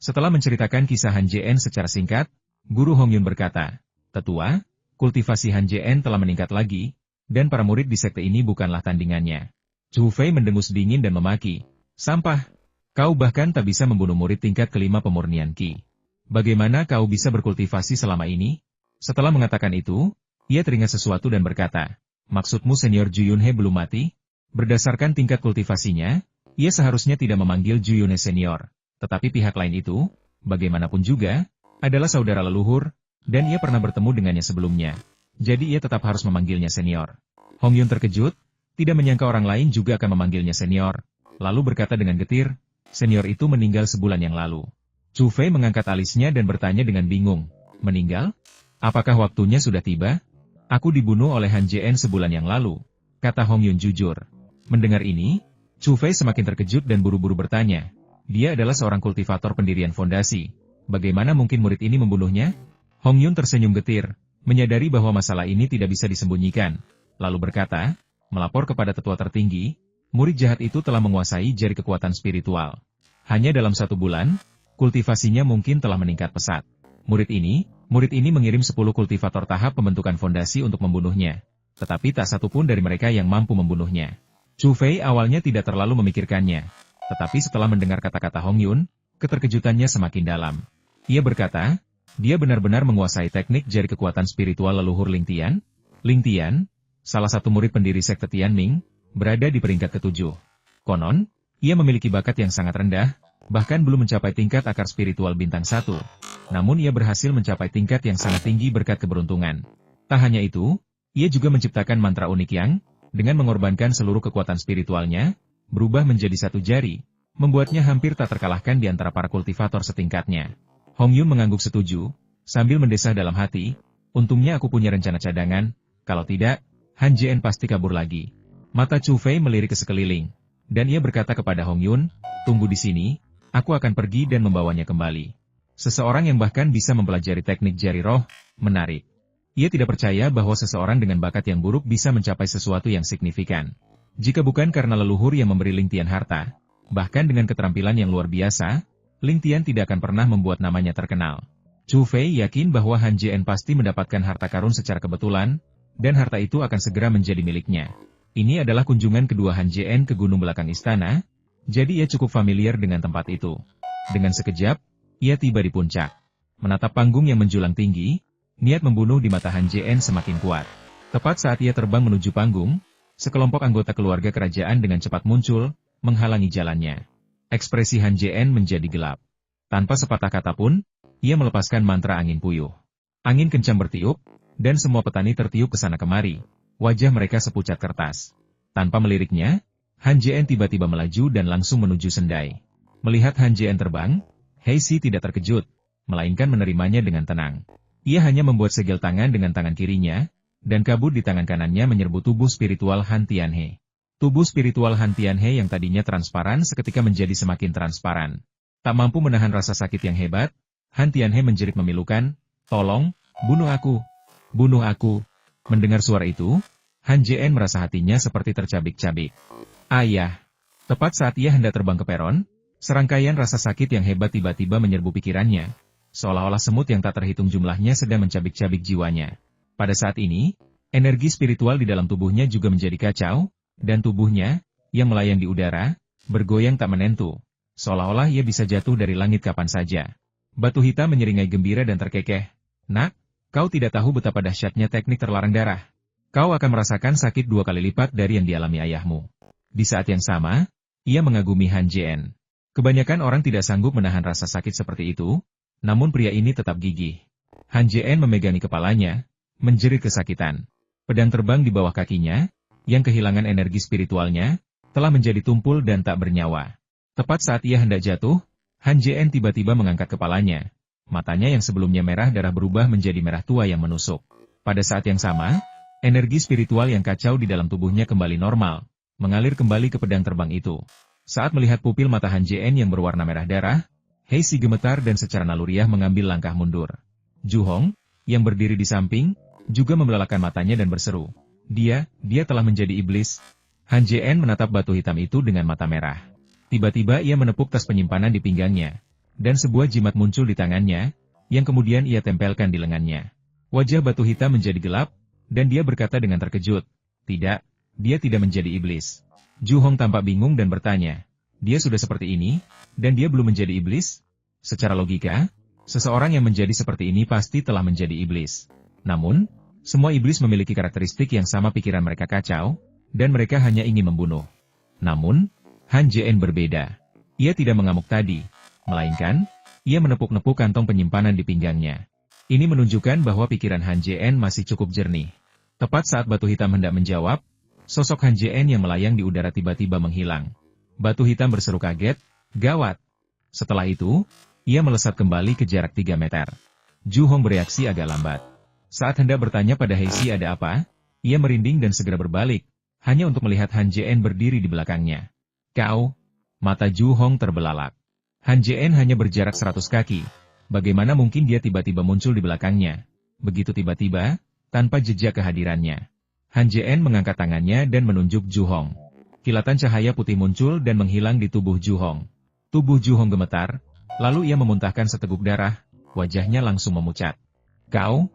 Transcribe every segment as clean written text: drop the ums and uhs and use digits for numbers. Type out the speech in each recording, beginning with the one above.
Setelah menceritakan kisah Han Jien secara singkat, Guru Hong Yun berkata, "Tetua, kultivasi Han Jien telah meningkat lagi, dan para murid di sekte ini bukanlah tandingannya." Chu Fei mendengus dingin dan memaki, "Sampah! Kau bahkan tak bisa membunuh murid tingkat kelima pemurnian Qi. Bagaimana kau bisa berkultivasi selama ini?" Setelah mengatakan itu, ia teringat sesuatu dan berkata, "Maksudmu senior Ju Yunhe belum mati? Berdasarkan tingkat kultivasinya, ia seharusnya tidak memanggil Ju Yunhe senior. Tetapi pihak lain itu, bagaimanapun juga, adalah saudara leluhur, dan ia pernah bertemu dengannya sebelumnya. Jadi ia tetap harus memanggilnya senior." Hong Yun terkejut, tidak menyangka orang lain juga akan memanggilnya senior, lalu berkata dengan getir, "Senior itu meninggal sebulan yang lalu." Chu Fei mengangkat alisnya dan bertanya dengan bingung, "Meninggal? Apakah waktunya sudah tiba?" "Aku dibunuh oleh Han Jien sebulan yang lalu," kata Hong Yun jujur. Mendengar ini, Chu Fei semakin terkejut dan buru-buru bertanya, "Dia adalah seorang kultivator pendirian fondasi. Bagaimana mungkin murid ini membunuhnya?" Hong Yun tersenyum getir, menyadari bahwa masalah ini tidak bisa disembunyikan. Lalu berkata, "Melapor kepada tetua tertinggi, murid jahat itu telah menguasai jari kekuatan spiritual. Hanya dalam 1 bulan, kultivasinya mungkin telah meningkat pesat. Murid ini mengirim 10 kultivator tahap pembentukan fondasi untuk membunuhnya. Tetapi tak satu pun dari mereka yang mampu membunuhnya." Chu Fei awalnya tidak terlalu memikirkannya. Tetapi setelah mendengar kata-kata Hong Yun, keterkejutannya semakin dalam. Ia berkata, "Dia benar-benar menguasai teknik jari kekuatan spiritual leluhur Ling Tian?" Ling Tian, salah satu murid pendiri sekte Tianming, berada di peringkat ke-7. Konon, ia memiliki bakat yang sangat rendah, bahkan belum mencapai tingkat akar spiritual bintang 1. Namun ia berhasil mencapai tingkat yang sangat tinggi berkat keberuntungan. Tak hanya itu, ia juga menciptakan mantra unik yang, dengan mengorbankan seluruh kekuatan spiritualnya, berubah menjadi 1 jari, membuatnya hampir tak terkalahkan di antara para kultivator setingkatnya. Hong Yun mengangguk setuju, sambil mendesah dalam hati, "Untungnya aku punya rencana cadangan, kalau tidak, Han Jien pasti kabur lagi." Mata Chu Fei melirik ke sekeliling, dan ia berkata kepada Hong Yun, "Tunggu di sini, aku akan pergi dan membawanya kembali." Seseorang yang bahkan bisa mempelajari teknik jari roh, menarik. Ia tidak percaya bahwa seseorang dengan bakat yang buruk bisa mencapai sesuatu yang signifikan. Jika bukan karena leluhur yang memberi Ling Tian harta, bahkan dengan keterampilan yang luar biasa, Ling Tian tidak akan pernah membuat namanya terkenal. Chu Fei yakin bahwa Han Jien pasti mendapatkan harta karun secara kebetulan, dan harta itu akan segera menjadi miliknya. Ini adalah kunjungan kedua Han Jien ke gunung belakang istana, jadi ia cukup familiar dengan tempat itu. Dengan sekejap, ia tiba di puncak. Menatap panggung yang menjulang tinggi, niat membunuh di mata Han Jien semakin kuat. Tepat saat ia terbang menuju panggung, sekelompok anggota keluarga kerajaan dengan cepat muncul, menghalangi jalannya. Ekspresi Han Jien menjadi gelap. Tanpa sepatah kata pun, ia melepaskan mantra angin puyuh. Angin kencang bertiup, dan semua petani tertiup ke sana kemari. Wajah mereka sepucat kertas. Tanpa meliriknya, Han Jien tiba-tiba melaju dan langsung menuju Sendai. Melihat Han Jien terbang, Hei Si tidak terkejut, melainkan menerimanya dengan tenang. Ia hanya membuat segel tangan dengan tangan kirinya, dan kabut di tangan kanannya menyerbu tubuh spiritual Han Tianhe. Tubuh spiritual Han Tianhe yang tadinya transparan seketika menjadi semakin transparan. Tak mampu menahan rasa sakit yang hebat, Han Tianhe menjerit memilukan, "Tolong, bunuh aku! Bunuh aku!" Mendengar suara itu, Han Jien merasa hatinya seperti tercabik-cabik. "Ayah!" Tepat saat ia hendak terbang ke peron, serangkaian rasa sakit yang hebat tiba-tiba menyerbu pikirannya. Seolah-olah semut yang tak terhitung jumlahnya sedang mencabik-cabik jiwanya. Pada saat ini, energi spiritual di dalam tubuhnya juga menjadi kacau, dan tubuhnya, yang melayang di udara, bergoyang tak menentu. Seolah-olah ia bisa jatuh dari langit kapan saja. Batu hitam menyeringai gembira dan terkekeh. "Nak, kau tidak tahu betapa dahsyatnya teknik terlarang darah. Kau akan merasakan sakit 2 kali lipat dari yang dialami ayahmu." Di saat yang sama, ia mengagumi Han Jien. Kebanyakan orang tidak sanggup menahan rasa sakit seperti itu, namun pria ini tetap gigih. Han Jien memegangi kepalanya, menjerit kesakitan. Pedang terbang di bawah kakinya, yang kehilangan energi spiritualnya, telah menjadi tumpul dan tak bernyawa. Tepat saat ia hendak jatuh, Han Jien tiba-tiba mengangkat kepalanya. Matanya yang sebelumnya merah darah berubah menjadi merah tua yang menusuk. Pada saat yang sama, energi spiritual yang kacau di dalam tubuhnya kembali normal, mengalir kembali ke pedang terbang itu. Saat melihat pupil mata Han Jien yang berwarna merah darah, Hei Si gemetar dan secara naluriah mengambil langkah mundur. Ju Hong, yang berdiri di samping, juga membelalakan matanya dan berseru, Dia telah menjadi iblis." Han Jien menatap batu hitam itu dengan mata merah. Tiba-tiba ia menepuk tas penyimpanan di pinggangnya. dan sebuah jimat muncul di tangannya, yang kemudian ia tempelkan di lengannya. Wajah batu hitam menjadi gelap, dan dia berkata dengan terkejut, "Tidak, dia tidak menjadi iblis." Zhu Hong tampak bingung dan bertanya, "Dia sudah seperti ini, dan dia belum menjadi iblis?" Secara logika, seseorang yang menjadi seperti ini pasti telah menjadi iblis. Namun, semua iblis memiliki karakteristik yang sama, pikiran mereka kacau, dan mereka hanya ingin membunuh. Namun, Han Jien berbeda. Ia tidak mengamuk tadi, melainkan, ia menepuk-nepuk kantong penyimpanan di pinggangnya. Ini menunjukkan bahwa pikiran Han Jien masih cukup jernih. Tepat saat batu hitam hendak menjawab, sosok Han Jien yang melayang di udara tiba-tiba menghilang. Batu hitam berseru kaget, "Gawat!" Setelah itu, ia melesat kembali ke jarak 3 meter. Zhu Hong bereaksi agak lambat. Saat hendak bertanya pada Heisi ada apa, ia merinding dan segera berbalik, hanya untuk melihat Han Jien berdiri di belakangnya. "Kau?" Mata Zhu Hong terbelalak. Han Jien hanya berjarak 100 kaki. Bagaimana mungkin dia tiba-tiba muncul di belakangnya? Begitu tiba-tiba, tanpa jejak kehadirannya. Han Jien mengangkat tangannya dan menunjuk Zhu Hong. Kilatan cahaya putih muncul dan menghilang di tubuh Zhu Hong. Tubuh Zhu Hong gemetar, lalu ia memuntahkan seteguk darah, wajahnya langsung memucat. Kau?"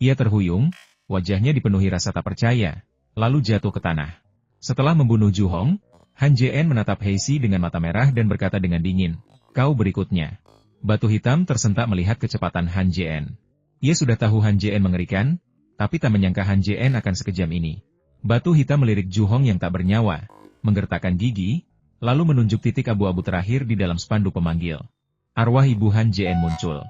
Ia terhuyung, wajahnya dipenuhi rasa tak percaya, lalu jatuh ke tanah. Setelah membunuh Zhu Hong, Han Jien menatap Heisi dengan mata merah dan berkata dengan dingin, "Kau berikutnya." Batu hitam tersentak melihat kecepatan Han Jien. Ia sudah tahu Han Jien mengerikan, tapi tak menyangka Han Jien akan sekejam ini. Batu hitam melirik Zhu Hong yang tak bernyawa, menggertakkan gigi, lalu menunjuk titik abu-abu terakhir di dalam spanduk pemanggil. Arwah ibu Han Jien muncul.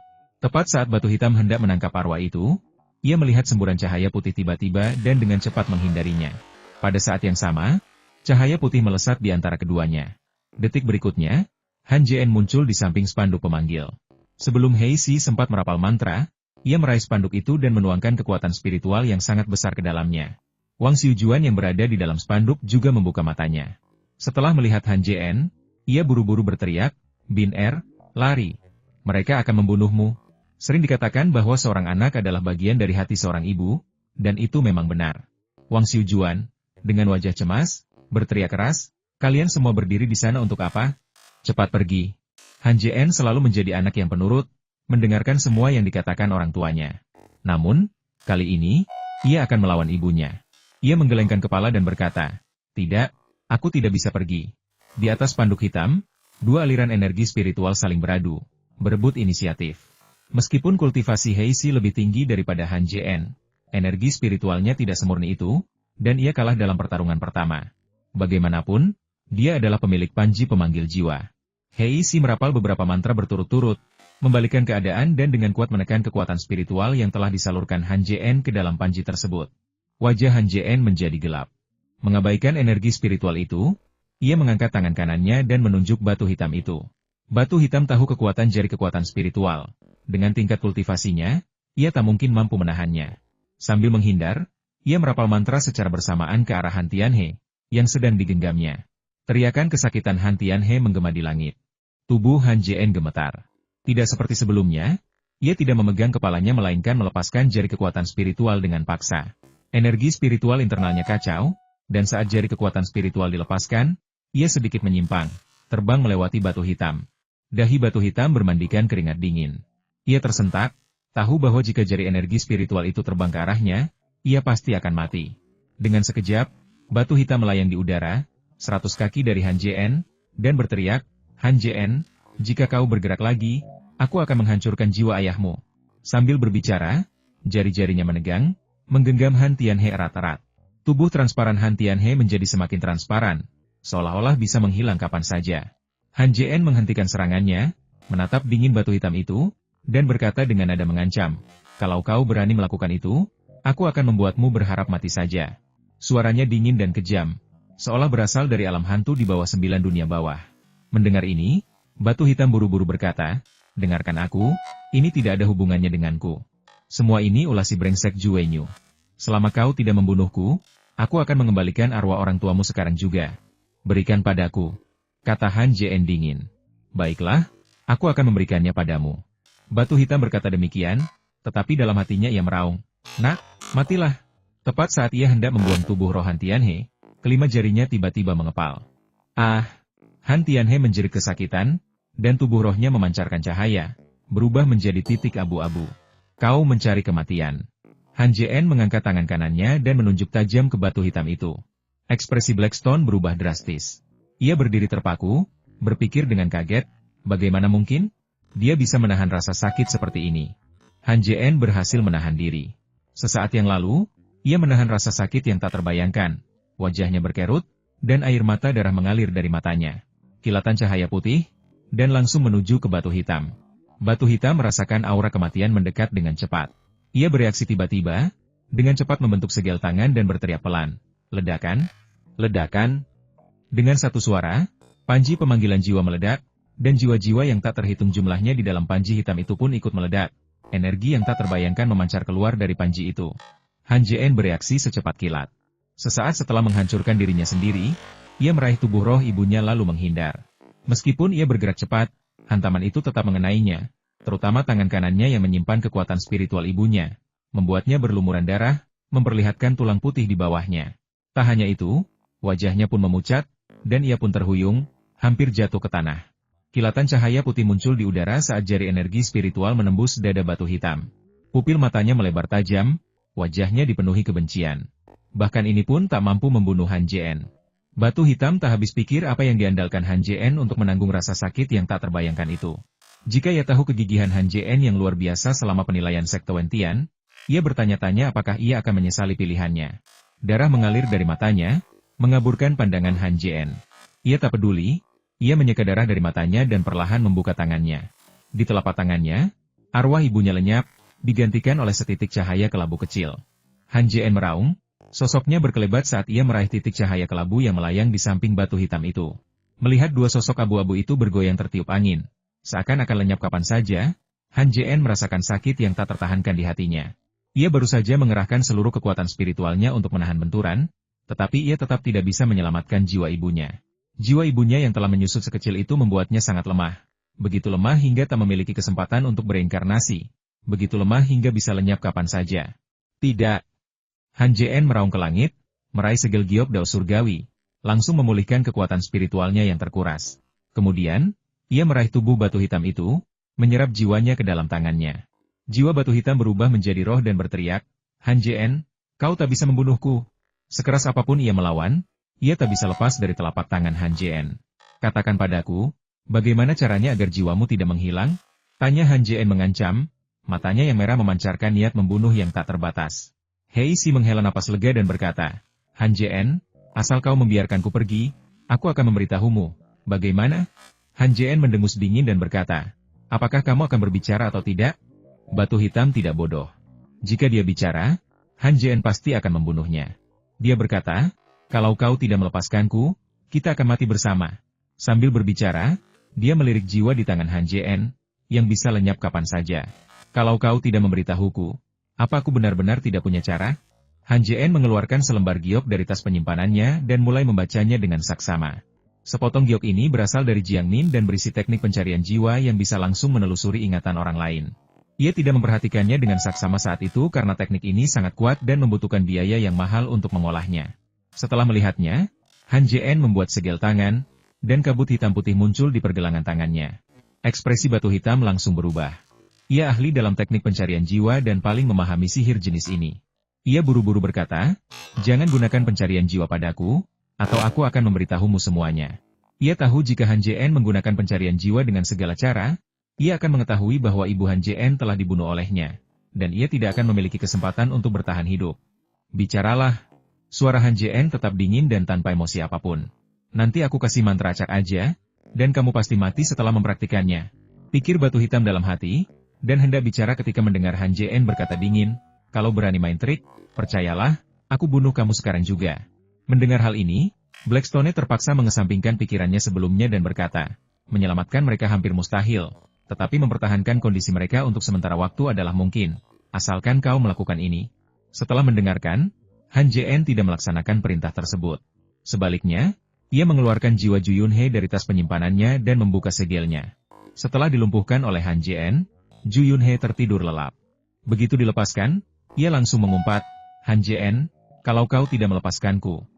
Tepat saat batu hitam hendak menangkap arwah itu, ia melihat semburan cahaya putih tiba-tiba dan dengan cepat menghindarinya. Pada saat yang sama, cahaya putih melesat di antara keduanya. Detik berikutnya, Han Jien muncul di samping spanduk pemanggil. Sebelum Heisi sempat merapal mantra, ia meraih spanduk itu dan menuangkan kekuatan spiritual yang sangat besar ke dalamnya. Wang Xiujuan yang berada di dalam spanduk juga membuka matanya. Setelah melihat Han Jien, ia buru-buru berteriak, "Bin Er, lari! Mereka akan membunuhmu." Sering dikatakan bahwa seorang anak adalah bagian dari hati seorang ibu, dan itu memang benar. Wang Xiujuan, dengan wajah cemas, berteriak keras, "Kalian semua berdiri di sana untuk apa? Cepat pergi." Han Jien selalu menjadi anak yang penurut, mendengarkan semua yang dikatakan orang tuanya. Namun, kali ini, ia akan melawan ibunya. Ia menggelengkan kepala dan berkata, "Tidak, aku tidak bisa pergi." Di atas spanduk hitam, dua aliran energi spiritual saling beradu, berebut inisiatif. Meskipun kultivasi Heisi lebih tinggi daripada Han Jien, energi spiritualnya tidak semurni itu, dan ia kalah dalam pertarungan pertama. Bagaimanapun, dia adalah pemilik panji pemanggil jiwa. Heisi merapal beberapa mantra berturut-turut, membalikkan keadaan dan dengan kuat menekan kekuatan spiritual yang telah disalurkan Han Jien ke dalam panji tersebut. Wajah Han Jien menjadi gelap. Mengabaikan energi spiritual itu, ia mengangkat tangan kanannya dan menunjuk batu hitam itu. Batu hitam tahu kekuatan jari kekuatan spiritual. Dengan tingkat kultivasinya, ia tak mungkin mampu menahannya. Sambil menghindar, ia merapal mantra secara bersamaan ke arah Han Tianhe, yang sedang digenggamnya. Teriakan kesakitan Han Tianhe menggema di langit. Tubuh Han Jien gemetar. Tidak seperti sebelumnya, ia tidak memegang kepalanya melainkan melepaskan jari kekuatan spiritual dengan paksa. Energi spiritual internalnya kacau, dan saat jari kekuatan spiritual dilepaskan, ia sedikit menyimpang, terbang melewati batu hitam. Dahi batu hitam bermandikan keringat dingin. Ia tersentak, tahu bahwa jika jari energi spiritual itu terbang ke arahnya, ia pasti akan mati. Dengan sekejap, batu hitam melayang di udara, 100 kaki dari Han Jien, dan berteriak, "Han Jien, jika kau bergerak lagi, aku akan menghancurkan jiwa ayahmu." Sambil berbicara, jari-jarinya menegang, menggenggam Han Tianhe erat-erat. Tubuh transparan Han Tianhe menjadi semakin transparan, seolah-olah bisa menghilang kapan saja. Han Jien menghentikan serangannya, menatap dingin batu hitam itu, dan berkata dengan nada mengancam, "Kalau kau berani melakukan itu, aku akan membuatmu berharap mati saja." Suaranya dingin dan kejam, seolah berasal dari alam hantu di bawah 9 dunia bawah. Mendengar ini, batu hitam buru-buru berkata, "Dengarkan aku, ini tidak ada hubungannya denganku. Semua ini ulah si brengsek Juwenyu. Selama kau tidak membunuhku, aku akan mengembalikan arwah orang tuamu sekarang juga. Berikan padaku," kata Han Jien dingin. "Baiklah, aku akan memberikannya padamu." Batu hitam berkata demikian, tetapi dalam hatinya ia meraung, "Nak, matilah." Tepat saat ia hendak membuang tubuh roh Han Tianhe, kelima jarinya tiba-tiba mengepal. "Ah!" Han Tianhe menjerit kesakitan, dan tubuh rohnya memancarkan cahaya, berubah menjadi titik abu-abu. Kau mencari kematian. Han Jien mengangkat tangan kanannya dan menunjuk tajam ke batu hitam itu. Ekspresi Blackstone berubah drastis. Ia berdiri terpaku, berpikir dengan kaget, bagaimana mungkin? Dia bisa menahan rasa sakit seperti ini. Han Jien berhasil menahan diri. Sesaat yang lalu, ia menahan rasa sakit yang tak terbayangkan. Wajahnya berkerut, dan air mata darah mengalir dari matanya. Kilatan cahaya putih, dan langsung menuju ke batu hitam. Batu hitam merasakan aura kematian mendekat dengan cepat. Ia bereaksi tiba-tiba, dengan cepat membentuk segel tangan dan berteriak pelan. Ledakan, ledakan. Dengan satu suara, panji pemanggilan jiwa meledak, dan jiwa-jiwa yang tak terhitung jumlahnya di dalam panji hitam itu pun ikut meledak. Energi yang tak terbayangkan memancar keluar dari panji itu. Han Jien bereaksi secepat kilat. Sesaat setelah menghancurkan dirinya sendiri, ia meraih tubuh roh ibunya lalu menghindar. Meskipun ia bergerak cepat, hantaman itu tetap mengenainya, terutama tangan kanannya yang menyimpan kekuatan spiritual ibunya, membuatnya berlumuran darah, memperlihatkan tulang putih di bawahnya. Tak hanya itu, wajahnya pun memucat, dan ia pun terhuyung, hampir jatuh ke tanah. Kilatan cahaya putih muncul di udara saat jari energi spiritual menembus dada batu hitam. Pupil matanya melebar tajam, wajahnya dipenuhi kebencian. Bahkan ini pun tak mampu membunuh Han Jien. Batu hitam tak habis pikir apa yang diandalkan Han Jien untuk menanggung rasa sakit yang tak terbayangkan itu. Jika ia tahu kegigihan Han Jien yang luar biasa selama penilaian sekte Wentian, ia bertanya-tanya apakah ia akan menyesali pilihannya. Darah mengalir dari matanya, mengaburkan pandangan Han Jien. Ia tak peduli, ia menyeka darah dari matanya dan perlahan membuka tangannya. Di telapak tangannya, arwah ibunya lenyap, digantikan oleh setitik cahaya kelabu kecil. Han Jien meraung. Sosoknya berkelebat saat ia meraih titik cahaya kelabu yang melayang di samping batu hitam itu. Melihat dua sosok abu-abu itu bergoyang tertiup angin, seakan akan lenyap kapan saja, Han Jien merasakan sakit yang tak tertahankan di hatinya. Ia baru saja mengerahkan seluruh kekuatan spiritualnya untuk menahan benturan, tetapi ia tetap tidak bisa menyelamatkan jiwa ibunya. Jiwa ibunya yang telah menyusut sekecil itu membuatnya sangat lemah. Begitu lemah hingga tak memiliki kesempatan untuk bereinkarnasi. Begitu lemah hingga bisa lenyap kapan saja. Tidak. Han Jien meraung ke langit, meraih segel giok dao surgawi, langsung memulihkan kekuatan spiritualnya yang terkuras. Kemudian, ia meraih tubuh batu hitam itu, menyerap jiwanya ke dalam tangannya. Jiwa batu hitam berubah menjadi roh dan berteriak, Han Jien, kau tak bisa membunuhku. Sekeras apapun ia melawan, ia tak bisa lepas dari telapak tangan Han Jien. Katakan padaku, bagaimana caranya agar jiwamu tidak menghilang? Tanya Han Jien mengancam, matanya yang merah memancarkan niat membunuh yang tak terbatas. Hei Si menghela napas lega dan berkata, Han Jien, asal kau membiarkanku pergi, aku akan memberitahumu. Bagaimana? Han Jien mendengus dingin dan berkata, apakah kamu akan berbicara atau tidak? Batu hitam tidak bodoh. Jika dia bicara, Han Jien pasti akan membunuhnya. Dia berkata, kalau kau tidak melepaskanku, kita akan mati bersama. Sambil berbicara, dia melirik jiwa di tangan Han Jien, yang bisa lenyap kapan saja. Kalau kau tidak memberitahuku, apa aku benar-benar tidak punya cara? Han Jien mengeluarkan selembar giok dari tas penyimpanannya dan mulai membacanya dengan saksama. Sepotong giok ini berasal dari Jiang Min dan berisi teknik pencarian jiwa yang bisa langsung menelusuri ingatan orang lain. Ia tidak memperhatikannya dengan saksama saat itu karena teknik ini sangat kuat dan membutuhkan biaya yang mahal untuk mengolahnya. Setelah melihatnya, Han Jien membuat segel tangan, dan kabut hitam putih muncul di pergelangan tangannya. Ekspresi batu hitam langsung berubah. Ia ahli dalam teknik pencarian jiwa dan paling memahami sihir jenis ini. Ia buru-buru berkata, jangan gunakan pencarian jiwa padaku, atau aku akan memberitahumu semuanya. Ia tahu jika Han Jien menggunakan pencarian jiwa dengan segala cara, ia akan mengetahui bahwa ibu Han Jien telah dibunuh olehnya, dan ia tidak akan memiliki kesempatan untuk bertahan hidup. Bicaralah. Suara Han Jien tetap dingin dan tanpa emosi apapun. Nanti aku kasih mantra acak aja, dan kamu pasti mati setelah mempraktikannya. Pikir batu hitam dalam hati, dan hendak bicara ketika mendengar Han Jien berkata dingin, kalau berani main trik, percayalah, aku bunuh kamu sekarang juga. Mendengar hal ini, Blackstone terpaksa mengesampingkan pikirannya sebelumnya dan berkata, menyelamatkan mereka hampir mustahil, tetapi mempertahankan kondisi mereka untuk sementara waktu adalah mungkin, asalkan kau melakukan ini. Setelah mendengarkan, Han Jien tidak melaksanakan perintah tersebut. Sebaliknya, ia mengeluarkan jiwa Ju Yunhe dari tas penyimpanannya dan membuka segelnya. Setelah dilumpuhkan oleh Han Jien, Ju Yunhe tertidur lelap. Begitu dilepaskan, ia langsung mengumpat, Han Jien, kalau kau tidak melepaskanku,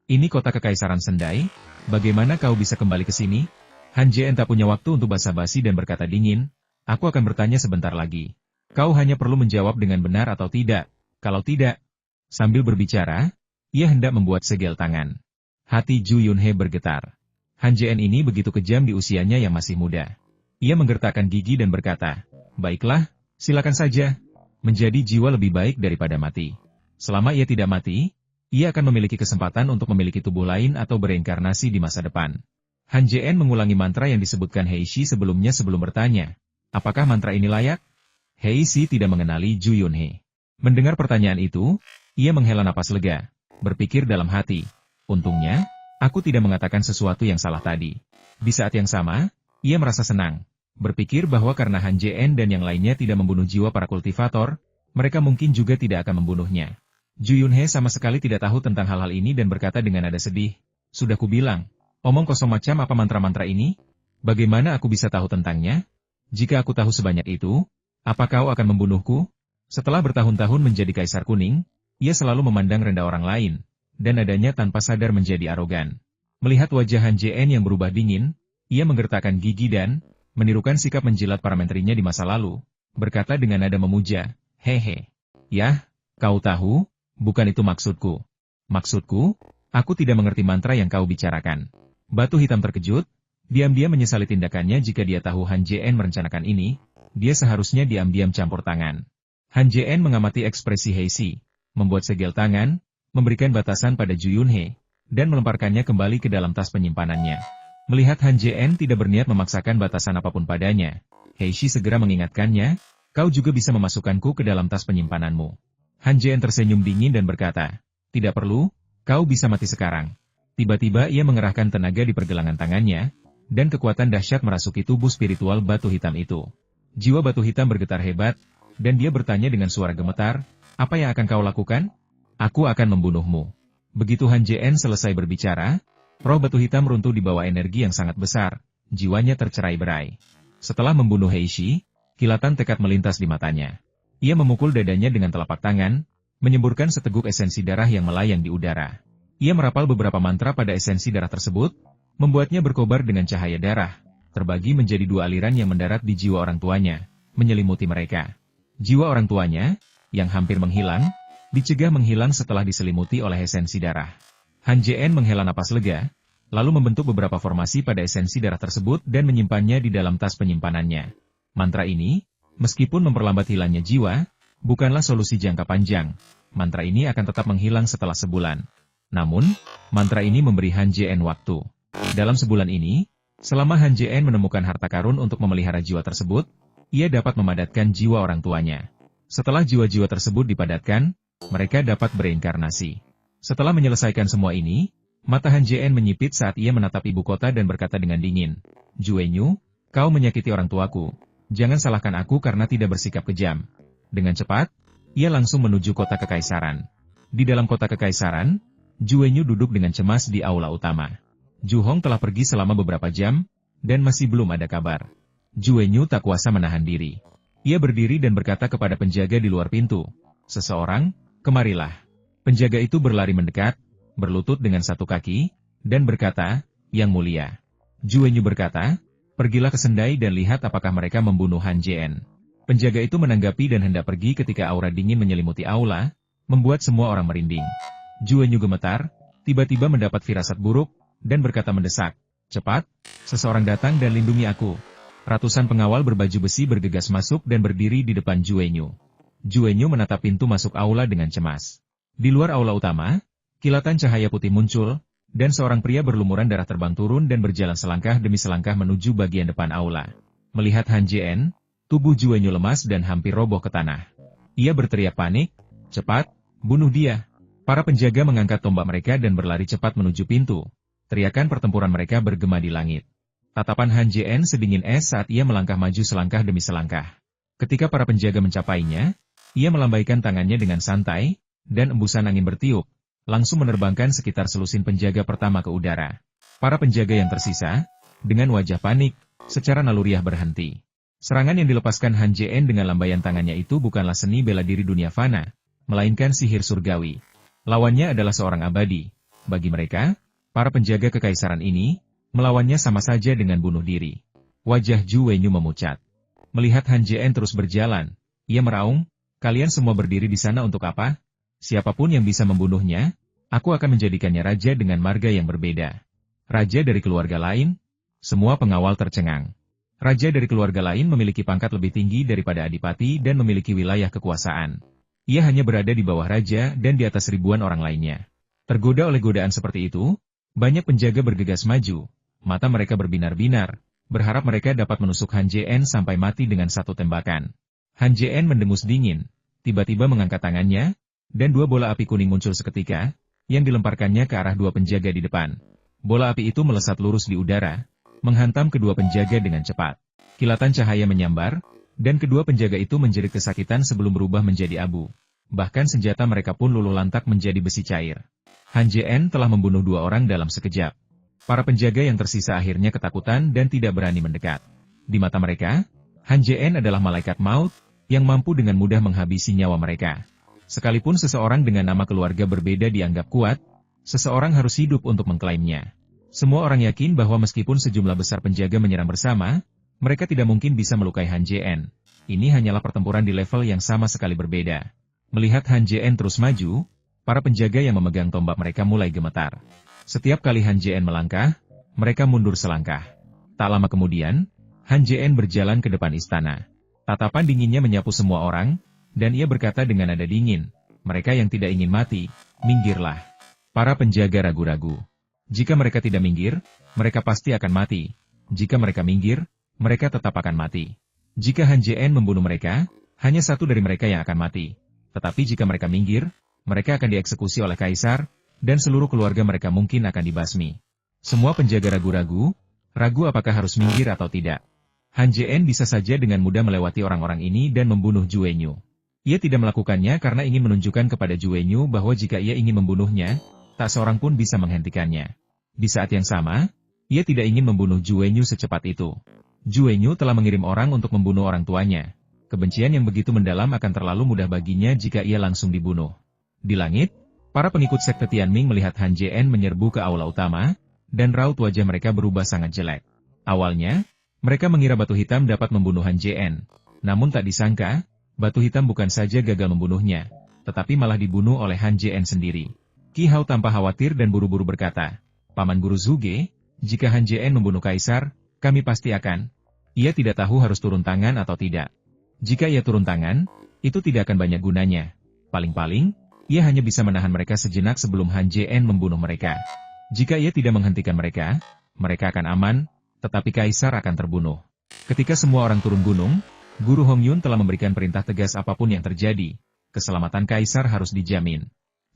ini kota Kekaisaran Sendai, bagaimana kau bisa kembali ke sini? Han Jien tak punya waktu untuk basa-basi dan berkata dingin, aku akan bertanya sebentar lagi. Kau hanya perlu menjawab dengan benar atau tidak. Kalau tidak, sambil berbicara, ia hendak membuat segel tangan. Hati Ju Yunhe bergetar. Han Jien ini begitu kejam di usianya yang masih muda. Ia menggertakkan gigi dan berkata, baiklah, silakan saja. Menjadi jiwa lebih baik daripada mati. Selama ia tidak mati, ia akan memiliki kesempatan untuk memiliki tubuh lain atau bereinkarnasi di masa depan. Han Jien mengulangi mantra yang disebutkan Heishi sebelumnya sebelum bertanya, apakah mantra ini layak? Heishi tidak mengenali Ju Yunhe. Mendengar pertanyaan itu, ia menghela napas lega, berpikir dalam hati. Untungnya, aku tidak mengatakan sesuatu yang salah tadi. Di saat yang sama, ia merasa senang. Berpikir bahwa karena Han Jien dan yang lainnya tidak membunuh jiwa para kultivator, mereka mungkin juga tidak akan membunuhnya. Ju Yunhe sama sekali tidak tahu tentang hal-hal ini dan berkata dengan nada sedih, sudah kubilang. Omong kosong macam apa mantra-mantra ini? Bagaimana aku bisa tahu tentangnya? Jika aku tahu sebanyak itu, apa kau akan membunuhku? Setelah bertahun-tahun menjadi Kaisar Kuning, ia selalu memandang rendah orang lain, dan nadanya tanpa sadar menjadi arogan. Melihat wajah Han Jien yang berubah dingin, ia menggertakkan gigi dan, menirukan sikap menjilat para menterinya di masa lalu, berkata dengan nada memuja, hehe. Yah, kau tahu, bukan itu maksudku. Maksudku, aku tidak mengerti mantra yang kau bicarakan. Batu Hitam terkejut, diam-diam menyesali tindakannya jika dia tahu Han Jien merencanakan ini, dia seharusnya diam-diam campur tangan. Han Jien mengamati ekspresi Heishi, membuat segel tangan, memberikan batasan pada Ju Yunhe, dan melemparkannya kembali ke dalam tas penyimpanannya. Melihat Han Jien tidak berniat memaksakan batasan apapun padanya, Heishi segera mengingatkannya, kau juga bisa memasukkanku ke dalam tas penyimpananmu. Han Jien tersenyum dingin dan berkata, tidak perlu, kau bisa mati sekarang. Tiba-tiba ia mengerahkan tenaga di pergelangan tangannya, dan kekuatan dahsyat merasuki tubuh spiritual batu hitam itu. Jiwa batu hitam bergetar hebat, dan dia bertanya dengan suara gemetar, apa yang akan kau lakukan? Aku akan membunuhmu. Begitu Han Jien selesai berbicara, roh batu hitam runtuh di bawah energi yang sangat besar, jiwanya tercerai-berai. Setelah membunuh Heishi, kilatan tekad melintas di matanya. Ia memukul dadanya dengan telapak tangan, menyemburkan seteguk esensi darah yang melayang di udara. Ia merapal beberapa mantra pada esensi darah tersebut, membuatnya berkobar dengan cahaya darah, terbagi menjadi dua aliran yang mendarat di jiwa orang tuanya, menyelimuti mereka. Jiwa orang tuanya, yang hampir menghilang, dicegah menghilang setelah diselimuti oleh esensi darah. Han Jien menghela napas lega, lalu membentuk beberapa formasi pada esensi darah tersebut dan menyimpannya di dalam tas penyimpanannya. Mantra ini, meskipun memperlambat hilangnya jiwa, bukanlah solusi jangka panjang. Mantra ini akan tetap menghilang setelah sebulan. Namun, mantra ini memberi Han Jien waktu. Dalam sebulan ini, selama Han Jien menemukan harta karun untuk memelihara jiwa tersebut, ia dapat memadatkan jiwa orang tuanya. Setelah jiwa-jiwa tersebut dipadatkan, mereka dapat bereinkarnasi. Setelah menyelesaikan semua ini, mata Han Jien menyipit saat ia menatap ibu kota dan berkata dengan dingin, Juenyu, kau menyakiti orang tuaku. Jangan salahkan aku karena tidak bersikap kejam. Dengan cepat, ia langsung menuju kota kekaisaran. Di dalam kota kekaisaran, Juenyu duduk dengan cemas di aula utama. Ju Hong telah pergi selama beberapa jam, dan masih belum ada kabar. Juenyu tak kuasa menahan diri. Ia berdiri dan berkata kepada penjaga di luar pintu, seseorang, kemarilah. Penjaga itu berlari mendekat, berlutut dengan satu kaki, dan berkata, Yang Mulia. Juenyu berkata, pergilah ke Sendai dan lihat apakah mereka membunuh Han Jien. Penjaga itu menanggapi dan hendak pergi ketika aura dingin menyelimuti aula, membuat semua orang merinding. Juenyu gemetar, tiba-tiba mendapat firasat buruk, dan berkata mendesak, cepat, seseorang datang dan lindungi aku. Ratusan pengawal berbaju besi bergegas masuk dan berdiri di depan Juenyu. Juenyu menatap pintu masuk aula dengan cemas. Di luar aula utama, kilatan cahaya putih muncul, dan seorang pria berlumuran darah terbang turun dan berjalan selangkah demi selangkah menuju bagian depan aula. Melihat Han Jien, tubuh Juenyu lemas dan hampir roboh ke tanah. Ia berteriak panik, cepat, bunuh dia. Para penjaga mengangkat tombak mereka dan berlari cepat menuju pintu. Teriakan pertempuran mereka bergema di langit. Tatapan Han Jien sedingin es saat ia melangkah maju selangkah demi selangkah. Ketika para penjaga mencapainya, ia melambaikan tangannya dengan santai, dan embusan angin bertiup, langsung menerbangkan sekitar selusin penjaga pertama ke udara. Para penjaga yang tersisa, dengan wajah panik, secara naluriah berhenti. Serangan yang dilepaskan Han Jien dengan lambaian tangannya itu bukanlah seni bela diri dunia fana, melainkan sihir surgawi. Lawannya adalah seorang abadi. Bagi mereka, para penjaga kekaisaran ini, Melawannya sama saja dengan bunuh diri. Wajah Zhu Wenyu memucat. Melihat Han Jien terus berjalan, ia meraung, kalian semua berdiri di sana untuk apa? Siapapun yang bisa membunuhnya, aku akan menjadikannya raja dengan marga yang berbeda. Raja dari keluarga lain? Semua pengawal tercengang. Raja dari keluarga lain memiliki pangkat lebih tinggi daripada adipati dan memiliki wilayah kekuasaan. Ia hanya berada di bawah raja dan di atas ribuan orang lainnya. Tergoda oleh godaan seperti itu, banyak penjaga bergegas maju, mata mereka berbinar-binar, berharap mereka dapat menusuk Han Jien sampai mati dengan satu tembakan. Han Jien mendengus dingin, tiba-tiba mengangkat tangannya, dan dua bola api kuning muncul seketika, yang dilemparkannya ke arah dua penjaga di depan. Bola api itu melesat lurus di udara, menghantam kedua penjaga dengan cepat. Kilatan cahaya menyambar, dan kedua penjaga itu menjerit kesakitan sebelum berubah menjadi abu. Bahkan senjata mereka pun luluh lantak menjadi besi cair. Han Jien telah membunuh dua orang dalam sekejap. Para penjaga yang tersisa akhirnya ketakutan dan tidak berani mendekat. Di mata mereka, Han Jien adalah malaikat maut, yang mampu dengan mudah menghabisi nyawa mereka. Sekalipun seseorang dengan nama keluarga berbeda dianggap kuat, seseorang harus hidup untuk mengklaimnya. Semua orang yakin bahwa meskipun sejumlah besar penjaga menyerang bersama, mereka tidak mungkin bisa melukai Han Jien. Ini hanyalah pertempuran di level yang sama sekali berbeda. Melihat Han Jien terus maju, para penjaga yang memegang tombak mereka mulai gemetar. Setiap kali Han Jien melangkah, mereka mundur selangkah. Tak lama kemudian, Han Jien berjalan ke depan istana. Tatapan dinginnya menyapu semua orang, dan ia berkata dengan nada dingin, mereka yang tidak ingin mati, minggirlah. Para penjaga ragu-ragu. Jika mereka tidak minggir, mereka pasti akan mati. Jika mereka minggir, mereka tetap akan mati. Jika Han Jien membunuh mereka, hanya satu dari mereka yang akan mati. Tetapi jika mereka minggir, mereka akan dieksekusi oleh kaisar, dan seluruh keluarga mereka mungkin akan dibasmi. Semua penjaga ragu-ragu, ragu apakah harus minggir atau tidak. Han Jien bisa saja dengan mudah melewati orang-orang ini dan membunuh Zhu Wenyu. Ia tidak melakukannya karena ingin menunjukkan kepada Zhu Wenyu bahwa jika ia ingin membunuhnya, tak seorang pun bisa menghentikannya. Di saat yang sama, ia tidak ingin membunuh Zhu Wenyu secepat itu. Zhu Wenyu telah mengirim orang untuk membunuh orang tuanya. Kebencian yang begitu mendalam akan terlalu mudah baginya jika ia langsung dibunuh. Di langit, para pengikut sekte Tianming melihat Han Jien menyerbu ke aula utama, dan raut wajah mereka berubah sangat jelek. Awalnya, mereka mengira batu hitam dapat membunuh Han Jien. Namun tak disangka, batu hitam bukan saja gagal membunuhnya, tetapi malah dibunuh oleh Han Jien sendiri. Qi Hao tanpa khawatir dan buru-buru berkata, Paman Guru Zhuge, jika Han Jien membunuh kaisar, kami pasti akan. Ia tidak tahu harus turun tangan atau tidak. Jika ia turun tangan, itu tidak akan banyak gunanya. Paling-paling, ia hanya bisa menahan mereka sejenak sebelum Han Jien membunuh mereka. Jika ia tidak menghentikan mereka, mereka akan aman, tetapi kaisar akan terbunuh. Ketika semua orang turun gunung, Guru Hong Yun telah memberikan perintah tegas apapun yang terjadi, keselamatan kaisar harus dijamin.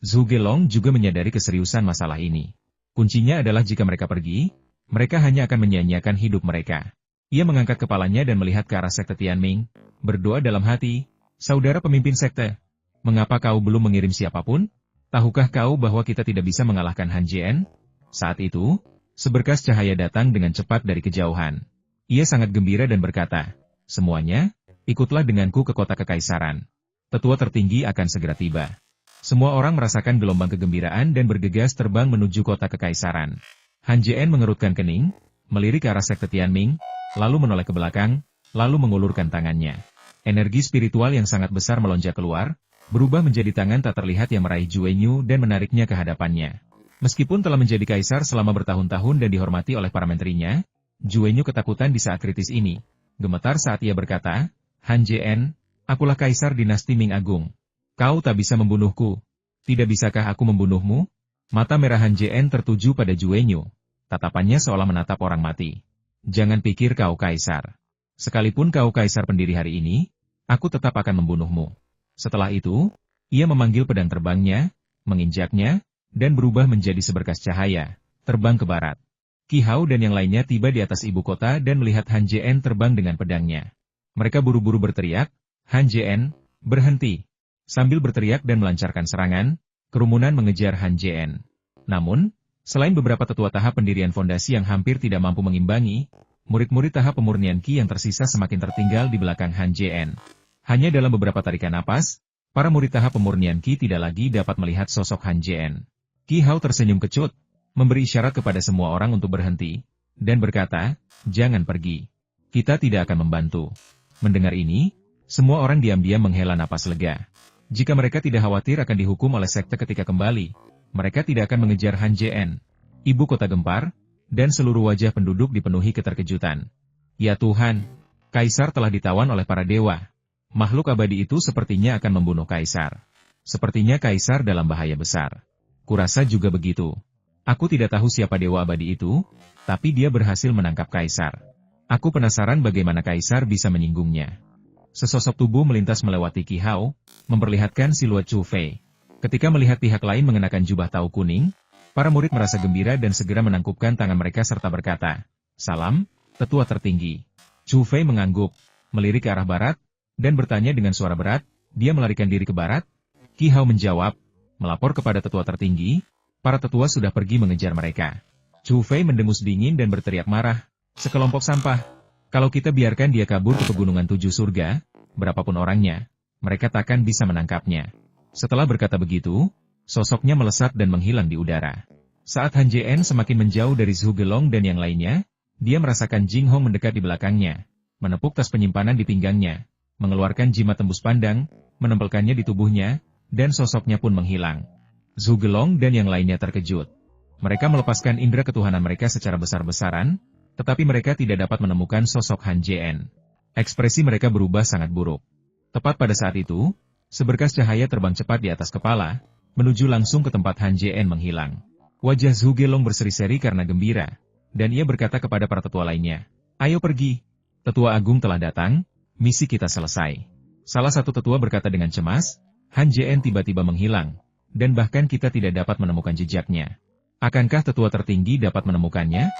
Zhu Gelong juga menyadari keseriusan masalah ini. Kuncinya adalah jika mereka pergi, mereka hanya akan menyia-nyiakan hidup mereka. Ia mengangkat kepalanya dan melihat ke arah sekte Tianming, berdoa dalam hati, saudara pemimpin sekte, mengapa kau belum mengirim siapapun? Tahukah kau bahwa kita tidak bisa mengalahkan Han Jien? Saat itu, seberkas cahaya datang dengan cepat dari kejauhan. Ia sangat gembira dan berkata, semuanya, ikutlah denganku ke kota kekaisaran. Tetua tertinggi akan segera tiba. Semua orang merasakan gelombang kegembiraan dan bergegas terbang menuju kota kekaisaran. Han Jien mengerutkan kening, melirik ke arah sekte Tianming, lalu menoleh ke belakang, lalu mengulurkan tangannya. Energi spiritual yang sangat besar melonjak keluar, berubah menjadi tangan tak terlihat yang meraih Zhu Wenyu dan menariknya ke hadapannya. Meskipun telah menjadi kaisar selama bertahun-tahun dan dihormati oleh para menterinya, Zhu Wenyu ketakutan di saat kritis ini. Gemetar saat ia berkata, Han Jien, akulah kaisar dinasti Ming Agung. Kau tak bisa membunuhku. Tidak bisakah aku membunuhmu? Mata merah Han Jien tertuju pada Zhu Wenyu. Tatapannya seolah menatap orang mati. Jangan pikir kau kaisar. Sekalipun kau kaisar pendiri hari ini, aku tetap akan membunuhmu. Setelah itu, ia memanggil pedang terbangnya, menginjaknya, dan berubah menjadi seberkas cahaya, terbang ke barat. Qi Hao dan yang lainnya tiba di atas ibu kota dan melihat Han Jien terbang dengan pedangnya. Mereka buru-buru berteriak, Han Jien, berhenti. Sambil berteriak dan melancarkan serangan, kerumunan mengejar Han Jien. Namun, selain beberapa tetua tahap pendirian fondasi yang hampir tidak mampu mengimbangi, murid-murid tahap pemurnian Qi yang tersisa semakin tertinggal di belakang Han Jien. Hanya dalam beberapa tarikan napas, para murid tahap pemurnian Qi tidak lagi dapat melihat sosok Han Jien. Qi Hao tersenyum kecut, memberi isyarat kepada semua orang untuk berhenti, dan berkata, "Jangan pergi. Kita tidak akan membantu." Mendengar ini, semua orang diam-diam menghela napas lega. Jika mereka tidak khawatir akan dihukum oleh sekte ketika kembali, mereka tidak akan mengejar Han Jien. Ibu kota gempar, dan seluruh wajah penduduk dipenuhi keterkejutan. Ya Tuhan, Kaisar telah ditawan oleh para dewa. Makhluk abadi itu sepertinya akan membunuh Kaisar. Sepertinya Kaisar dalam bahaya besar. Kurasa juga begitu. Aku tidak tahu siapa dewa abadi itu, tapi dia berhasil menangkap Kaisar. Aku penasaran bagaimana Kaisar bisa menyinggungnya. Sesosok tubuh melintas melewati Qi Hao, memperlihatkan siluet Chu Fei. Ketika melihat pihak lain mengenakan jubah tau kuning, para murid merasa gembira dan segera menangkupkan tangan mereka serta berkata, "Salam, tetua tertinggi." Chu Fei mengangguk, melirik ke arah barat, dan bertanya dengan suara berat, "Dia melarikan diri ke barat?" Qi Hao menjawab, "Melapor kepada tetua tertinggi, para tetua sudah pergi mengejar mereka." Chu Fei mendengus dingin dan berteriak marah, "Sekelompok sampah. Kalau kita biarkan dia kabur ke pegunungan 7 surga, berapapun orangnya, mereka takkan bisa menangkapnya." Setelah berkata begitu, sosoknya melesat dan menghilang di udara. Saat Han Jien semakin menjauh dari Zhu Gelong dan yang lainnya, dia merasakan Jing Hong mendekat di belakangnya, menepuk tas penyimpanan di pinggangnya, mengeluarkan jimat tembus pandang, menempelkannya di tubuhnya, dan sosoknya pun menghilang. Zhu Gelong dan yang lainnya terkejut. Mereka melepaskan indera ketuhanan mereka secara besar-besaran, tetapi mereka tidak dapat menemukan sosok Han Jien. Ekspresi mereka berubah sangat buruk. Tepat pada saat itu, seberkas cahaya terbang cepat di atas kepala, menuju langsung ke tempat Han Jien menghilang. Wajah Zhu Gelong berseri-seri karena gembira, dan ia berkata kepada para tetua lainnya, "Ayo pergi. Tetua Agung telah datang, misi kita selesai." Salah satu tetua berkata dengan cemas, "Han Jien tiba-tiba menghilang, dan bahkan kita tidak dapat menemukan jejaknya. Akankah tetua tertinggi dapat menemukannya?"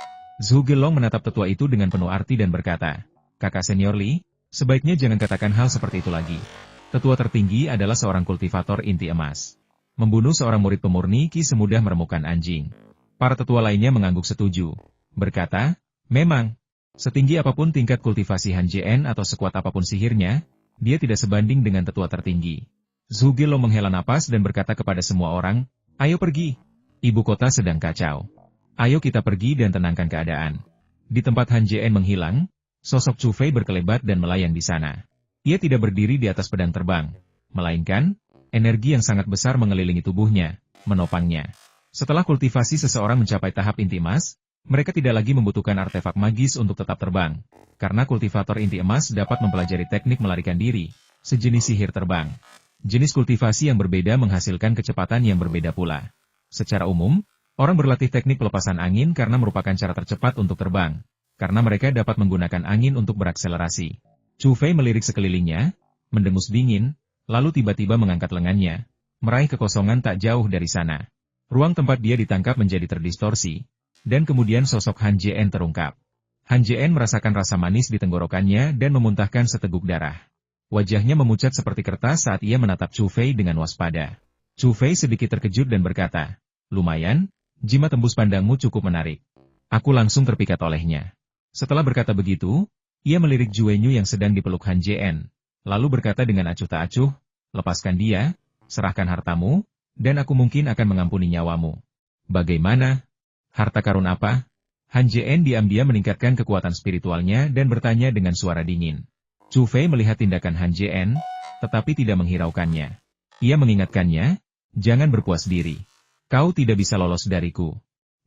Zhu Gelong menatap tetua itu dengan penuh arti dan berkata, "Kakak senior Li, sebaiknya jangan katakan hal seperti itu lagi. Tetua tertinggi adalah seorang kultivator inti emas. Membunuh seorang murid pemurni Qi semudah meremukkan anjing." Para tetua lainnya mengangguk setuju. Berkata, "Memang, setinggi apapun tingkat kultivasi Han Jien atau sekuat apapun sihirnya, dia tidak sebanding dengan tetua tertinggi." Zhu Gelong menghela napas dan berkata kepada semua orang, "Ayo pergi. Ibu kota sedang kacau. Ayo kita pergi dan tenangkan keadaan." Di tempat Han Jien menghilang, sosok Chu Fei berkelebat dan melayang di sana. Ia tidak berdiri di atas pedang terbang, melainkan, energi yang sangat besar mengelilingi tubuhnya, menopangnya. Setelah kultivasi seseorang mencapai tahap inti emas, mereka tidak lagi membutuhkan artefak magis untuk tetap terbang, karena kultivator inti emas dapat mempelajari teknik melarikan diri, sejenis sihir terbang. Jenis kultivasi yang berbeda menghasilkan kecepatan yang berbeda pula. Secara umum, orang berlatih teknik pelepasan angin karena merupakan cara tercepat untuk terbang, karena mereka dapat menggunakan angin untuk berakselerasi. Chu Fei melirik sekelilingnya, mendengus dingin, lalu tiba-tiba mengangkat lengannya, meraih kekosongan tak jauh dari sana. Ruang tempat dia ditangkap menjadi terdistorsi, dan kemudian sosok Han Jien terungkap. Han Jien merasakan rasa manis di tenggorokannya dan memuntahkan seteguk darah. Wajahnya memucat seperti kertas saat ia menatap Chu Fei dengan waspada. Chu Fei sedikit terkejut dan berkata, "Lumayan, jimat tembus pandangmu cukup menarik." Aku langsung terpikat olehnya. Setelah berkata begitu, ia melirik Juenyu yang sedang dipeluk Han Jien, lalu berkata dengan acuh tak acuh, "Lepaskan dia, serahkan hartamu, dan aku mungkin akan mengampuni nyawamu." "Bagaimana? Harta karun apa?" Han Jien diam-diam meningkatkan kekuatan spiritualnya dan bertanya dengan suara dingin. Chu Fei melihat tindakan Han Jien, tetapi tidak menghiraukannya. Ia mengingatkannya, "Jangan berpuas diri. Kau tidak bisa lolos dariku.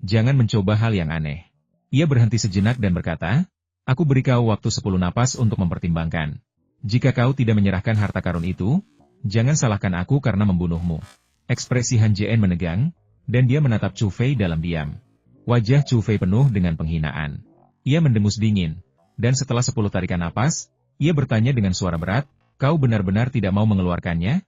Jangan mencoba hal yang aneh." Ia berhenti sejenak dan berkata, "Aku beri kau waktu 10 napas untuk mempertimbangkan. Jika kau tidak menyerahkan harta karun itu, jangan salahkan aku karena membunuhmu." Ekspresi Han Jien menegang, dan dia menatap Chu Fei dalam diam. Wajah Chu Fei penuh dengan penghinaan. Ia mendengus dingin, dan setelah 10 tarikan napas, ia bertanya dengan suara berat, "Kau benar-benar tidak mau mengeluarkannya?"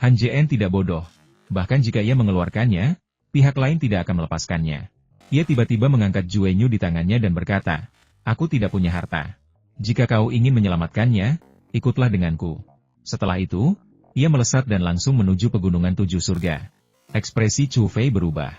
Han Jien tidak bodoh. Bahkan jika ia mengeluarkannya, pihak lain tidak akan melepaskannya. Ia tiba-tiba mengangkat Juenyu di tangannya dan berkata, "Aku tidak punya harta. Jika kau ingin menyelamatkannya, ikutlah denganku." Setelah itu, ia melesat dan langsung menuju pegunungan 7 surga. Ekspresi Chu Fei berubah.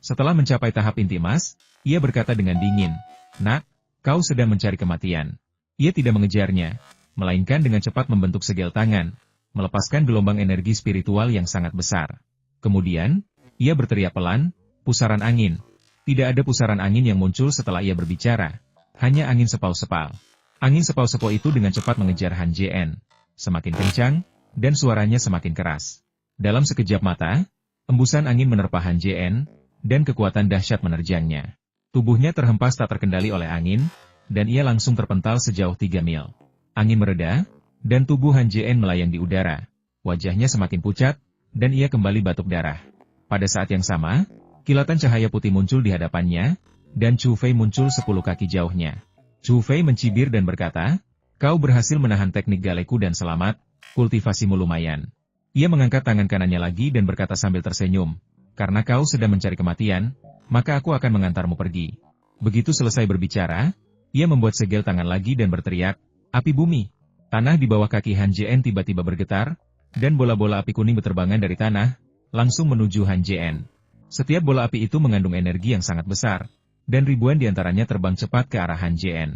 Setelah mencapai tahap inti emas, ia berkata dengan dingin, "Nak, kau sedang mencari kematian." Ia tidak mengejarnya, melainkan dengan cepat membentuk segel tangan, melepaskan gelombang energi spiritual yang sangat besar. Kemudian, ia berteriak pelan, "Pusaran angin." Tidak ada pusaran angin yang muncul setelah ia berbicara. Hanya angin sepau-sepau. Angin sepau-sepau itu dengan cepat mengejar Han Jien. Semakin kencang, dan suaranya semakin keras. Dalam sekejap mata, embusan angin menerpa Han Jien, dan kekuatan dahsyat menerjangnya. Tubuhnya terhempas tak terkendali oleh angin, dan ia langsung terpental sejauh 3 mil. Angin mereda, dan tubuh Han Jien melayang di udara. Wajahnya semakin pucat, dan ia kembali batuk darah. Pada saat yang sama, kilatan cahaya putih muncul di hadapannya, dan Chu Fei muncul 10 kaki jauhnya. Chu Fei mencibir dan berkata, "Kau berhasil menahan teknik galeku dan selamat, kultivasimu lumayan." Ia mengangkat tangan kanannya lagi dan berkata sambil tersenyum, "Karena kau sedang mencari kematian, maka aku akan mengantarmu pergi." Begitu selesai berbicara, ia membuat segel tangan lagi dan berteriak, "Api bumi!" Tanah di bawah kaki Han Jien tiba-tiba bergetar, dan bola-bola api kuning berterbangan dari tanah, langsung menuju Han Jien. Setiap bola api itu mengandung energi yang sangat besar, dan ribuan diantaranya terbang cepat ke arah Han Jien.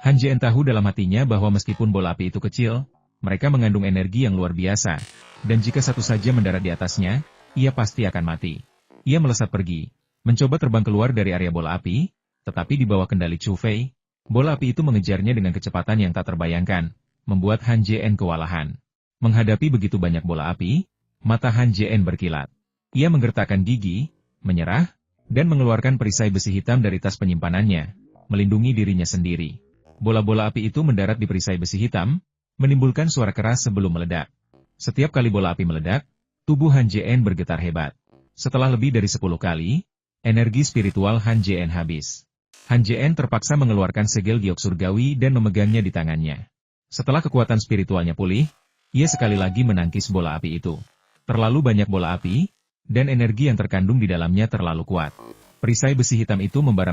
Han Jien tahu dalam hatinya bahwa meskipun bola api itu kecil, mereka mengandung energi yang luar biasa, dan jika satu saja mendarat di atasnya, ia pasti akan mati. Ia melesat pergi, mencoba terbang keluar dari area bola api, tetapi di bawah kendali Chu Fei, bola api itu mengejarnya dengan kecepatan yang tak terbayangkan, membuat Han Jien kewalahan. Menghadapi begitu banyak bola api, mata Han Jien berkilat. Ia menggertakkan gigi, menyerah, dan mengeluarkan perisai besi hitam dari tas penyimpanannya, melindungi dirinya sendiri. Bola-bola api itu mendarat di perisai besi hitam, menimbulkan suara keras sebelum meledak. Setiap kali bola api meledak, tubuh Han Jien bergetar hebat. Setelah lebih dari 10 kali, energi spiritual Han Jien habis. Han Jien terpaksa mengeluarkan segel giok surgawi dan memegangnya di tangannya. Setelah kekuatan spiritualnya pulih, ia sekali lagi menangkis bola api itu. Terlalu banyak bola api, dan energi yang terkandung di dalamnya terlalu kuat. Perisai besi hitam itu membara,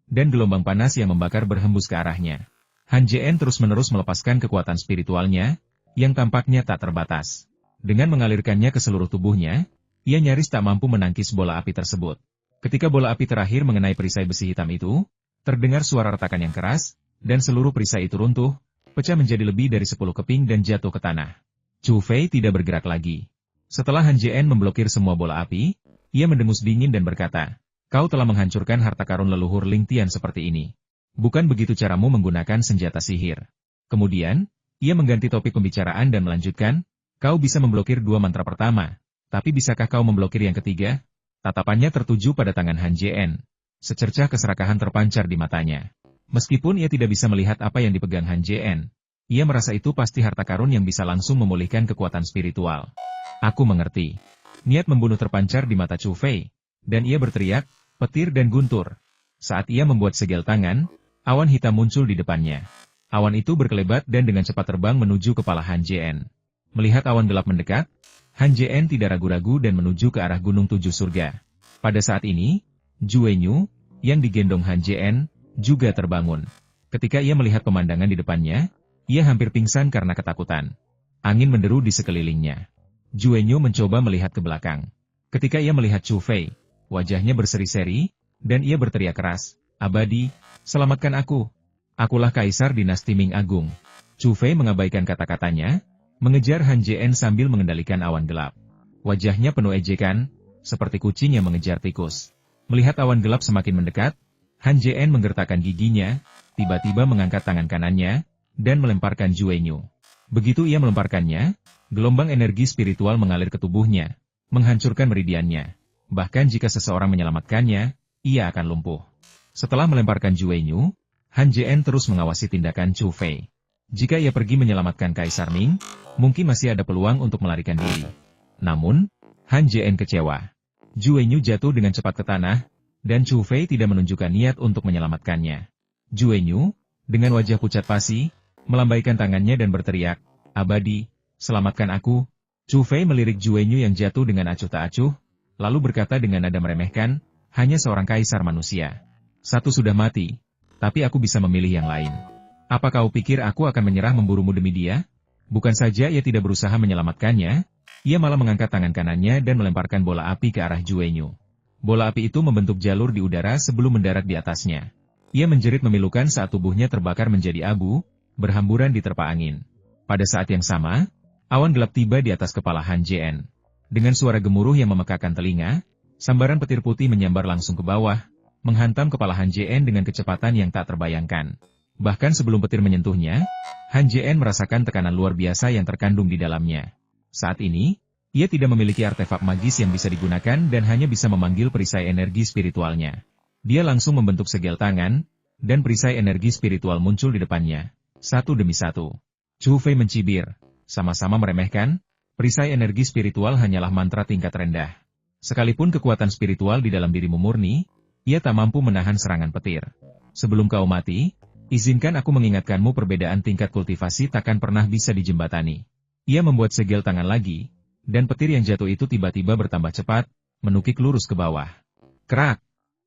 dan gelombang panas yang membakar berhembus ke arahnya. Han Jien terus-menerus melepaskan kekuatan spiritualnya, yang tampaknya tak terbatas. Dengan mengalirkannya ke seluruh tubuhnya, ia nyaris tak mampu menangkis bola api tersebut. Ketika bola api terakhir mengenai perisai besi hitam itu, terdengar suara retakan yang keras, dan seluruh perisai itu runtuh, pecah menjadi lebih dari 10 keping dan jatuh ke tanah. Chu Fei tidak bergerak lagi. Setelah Han Jien memblokir semua bola api, ia mendengus dingin dan berkata, "Kau telah menghancurkan harta karun leluhur Ling Tian seperti ini. Bukan begitu caramu menggunakan senjata sihir." Kemudian, ia mengganti topik pembicaraan dan melanjutkan, "Kau bisa memblokir 2 mantra pertama, tapi bisakah kau memblokir yang ketiga?" Tatapannya tertuju pada tangan Han Jien. Secercah keserakahan terpancar di matanya. Meskipun ia tidak bisa melihat apa yang dipegang Han Jien, ia merasa itu pasti harta karun yang bisa langsung memulihkan kekuatan spiritual. "Aku mengerti." Niat membunuh terpancar di mata Chu Fei, dan ia berteriak, "Petir dan guntur." Saat ia membuat segel tangan, awan hitam muncul di depannya. Awan itu berkelebat dan dengan cepat terbang menuju kepala Han Jien. Melihat awan gelap mendekat, Han Jien tidak ragu-ragu dan menuju ke arah Gunung Tujuh Surga. Pada saat ini, Zhu Wenyu, yang digendong Han Jien, juga terbangun. Ketika ia melihat pemandangan di depannya, ia hampir pingsan karena ketakutan. Angin menderu di sekelilingnya. Zhu Wenyu mencoba melihat ke belakang. Ketika ia melihat Chu Fei, wajahnya berseri-seri, dan ia berteriak keras, "Abadi, selamatkan aku. Akulah Kaisar Dinasti Ming Agung." Chu Fei mengabaikan kata-katanya, mengejar Han Jien sambil mengendalikan awan gelap. Wajahnya penuh ejekan, seperti kucing yang mengejar tikus. Melihat awan gelap semakin mendekat, Han Jien menggertakkan giginya, tiba-tiba mengangkat tangan kanannya, dan melemparkan Zhu Wenyu. Begitu ia melemparkannya, gelombang energi spiritual mengalir ke tubuhnya, menghancurkan meridiannya. Bahkan jika seseorang menyelamatkannya, ia akan lumpuh. Setelah melemparkan Zhu Wenyu, Han Jien terus mengawasi tindakan Chu Fei. Jika ia pergi menyelamatkan Kaisar Ming, mungkin masih ada peluang untuk melarikan diri. Namun, Han Jien kecewa. Zhu Wenyu jatuh dengan cepat ke tanah, dan Chu Fei tidak menunjukkan niat untuk menyelamatkannya. Zhu Wenyu, dengan wajah pucat pasi, melambaikan tangannya dan berteriak, "Abadi, selamatkan aku." Chu Fei melirik Zhu Wenyu yang jatuh dengan acuh tak acuh, lalu berkata dengan nada meremehkan, "Hanya seorang kaisar manusia. Satu sudah mati, tapi aku bisa memilih yang lain. Apa kau pikir aku akan menyerah memburumu demi dia?" Bukan saja ia tidak berusaha menyelamatkannya, ia malah mengangkat tangan kanannya dan melemparkan bola api ke arah Zhu Wenyu. Bola api itu membentuk jalur di udara sebelum mendarat di atasnya. Ia menjerit memilukan saat tubuhnya terbakar menjadi abu, berhamburan diterpa angin. Pada saat yang sama, awan gelap tiba di atas kepala Han Jien. Dengan suara gemuruh yang memekakan telinga, Sambaran petir putih menyambar langsung ke bawah, menghantam kepala Han Jien dengan kecepatan yang tak terbayangkan. Bahkan sebelum petir menyentuhnya, Han Jien merasakan tekanan luar biasa yang terkandung di dalamnya. Saat ini, ia tidak memiliki artefak magis yang bisa digunakan dan hanya bisa memanggil perisai energi spiritualnya. Dia langsung membentuk segel tangan, dan perisai energi spiritual muncul di depannya, satu demi satu. Chu Fei mencibir, sama-sama meremehkan, perisai energi spiritual hanyalah mantra tingkat rendah. Sekalipun kekuatan spiritual di dalam dirimu murni, ia tak mampu menahan serangan petir. Sebelum kau mati, izinkan aku mengingatkanmu perbedaan tingkat kultivasi takkan pernah bisa dijembatani. Ia membuat segel tangan lagi, dan petir yang jatuh itu tiba-tiba bertambah cepat, menukik lurus ke bawah. Kerak!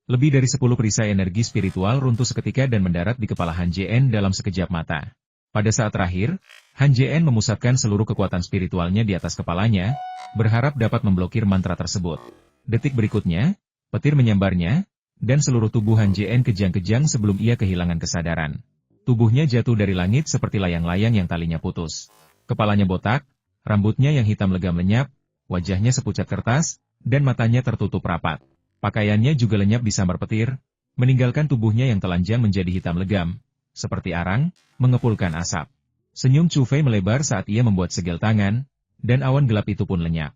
Lebih dari 10 perisai energi spiritual runtuh seketika dan mendarat di kepala Han Jien dalam sekejap mata. Pada saat terakhir, Han Jien memusatkan seluruh kekuatan spiritualnya di atas kepalanya, berharap dapat memblokir mantra tersebut. Detik berikutnya, petir menyambarnya, dan seluruh tubuh Han Jien kejang-kejang sebelum ia kehilangan kesadaran. Tubuhnya jatuh dari langit seperti layang-layang yang talinya putus. Kepalanya botak, rambutnya yang hitam legam lenyap, wajahnya sepucat kertas, dan matanya tertutup rapat. Pakaiannya juga lenyap disambar petir, meninggalkan tubuhnya yang telanjang menjadi hitam legam, seperti arang, mengepulkan asap. Senyum Chu Fei melebar saat ia membuat segel tangan, dan awan gelap itu pun lenyap.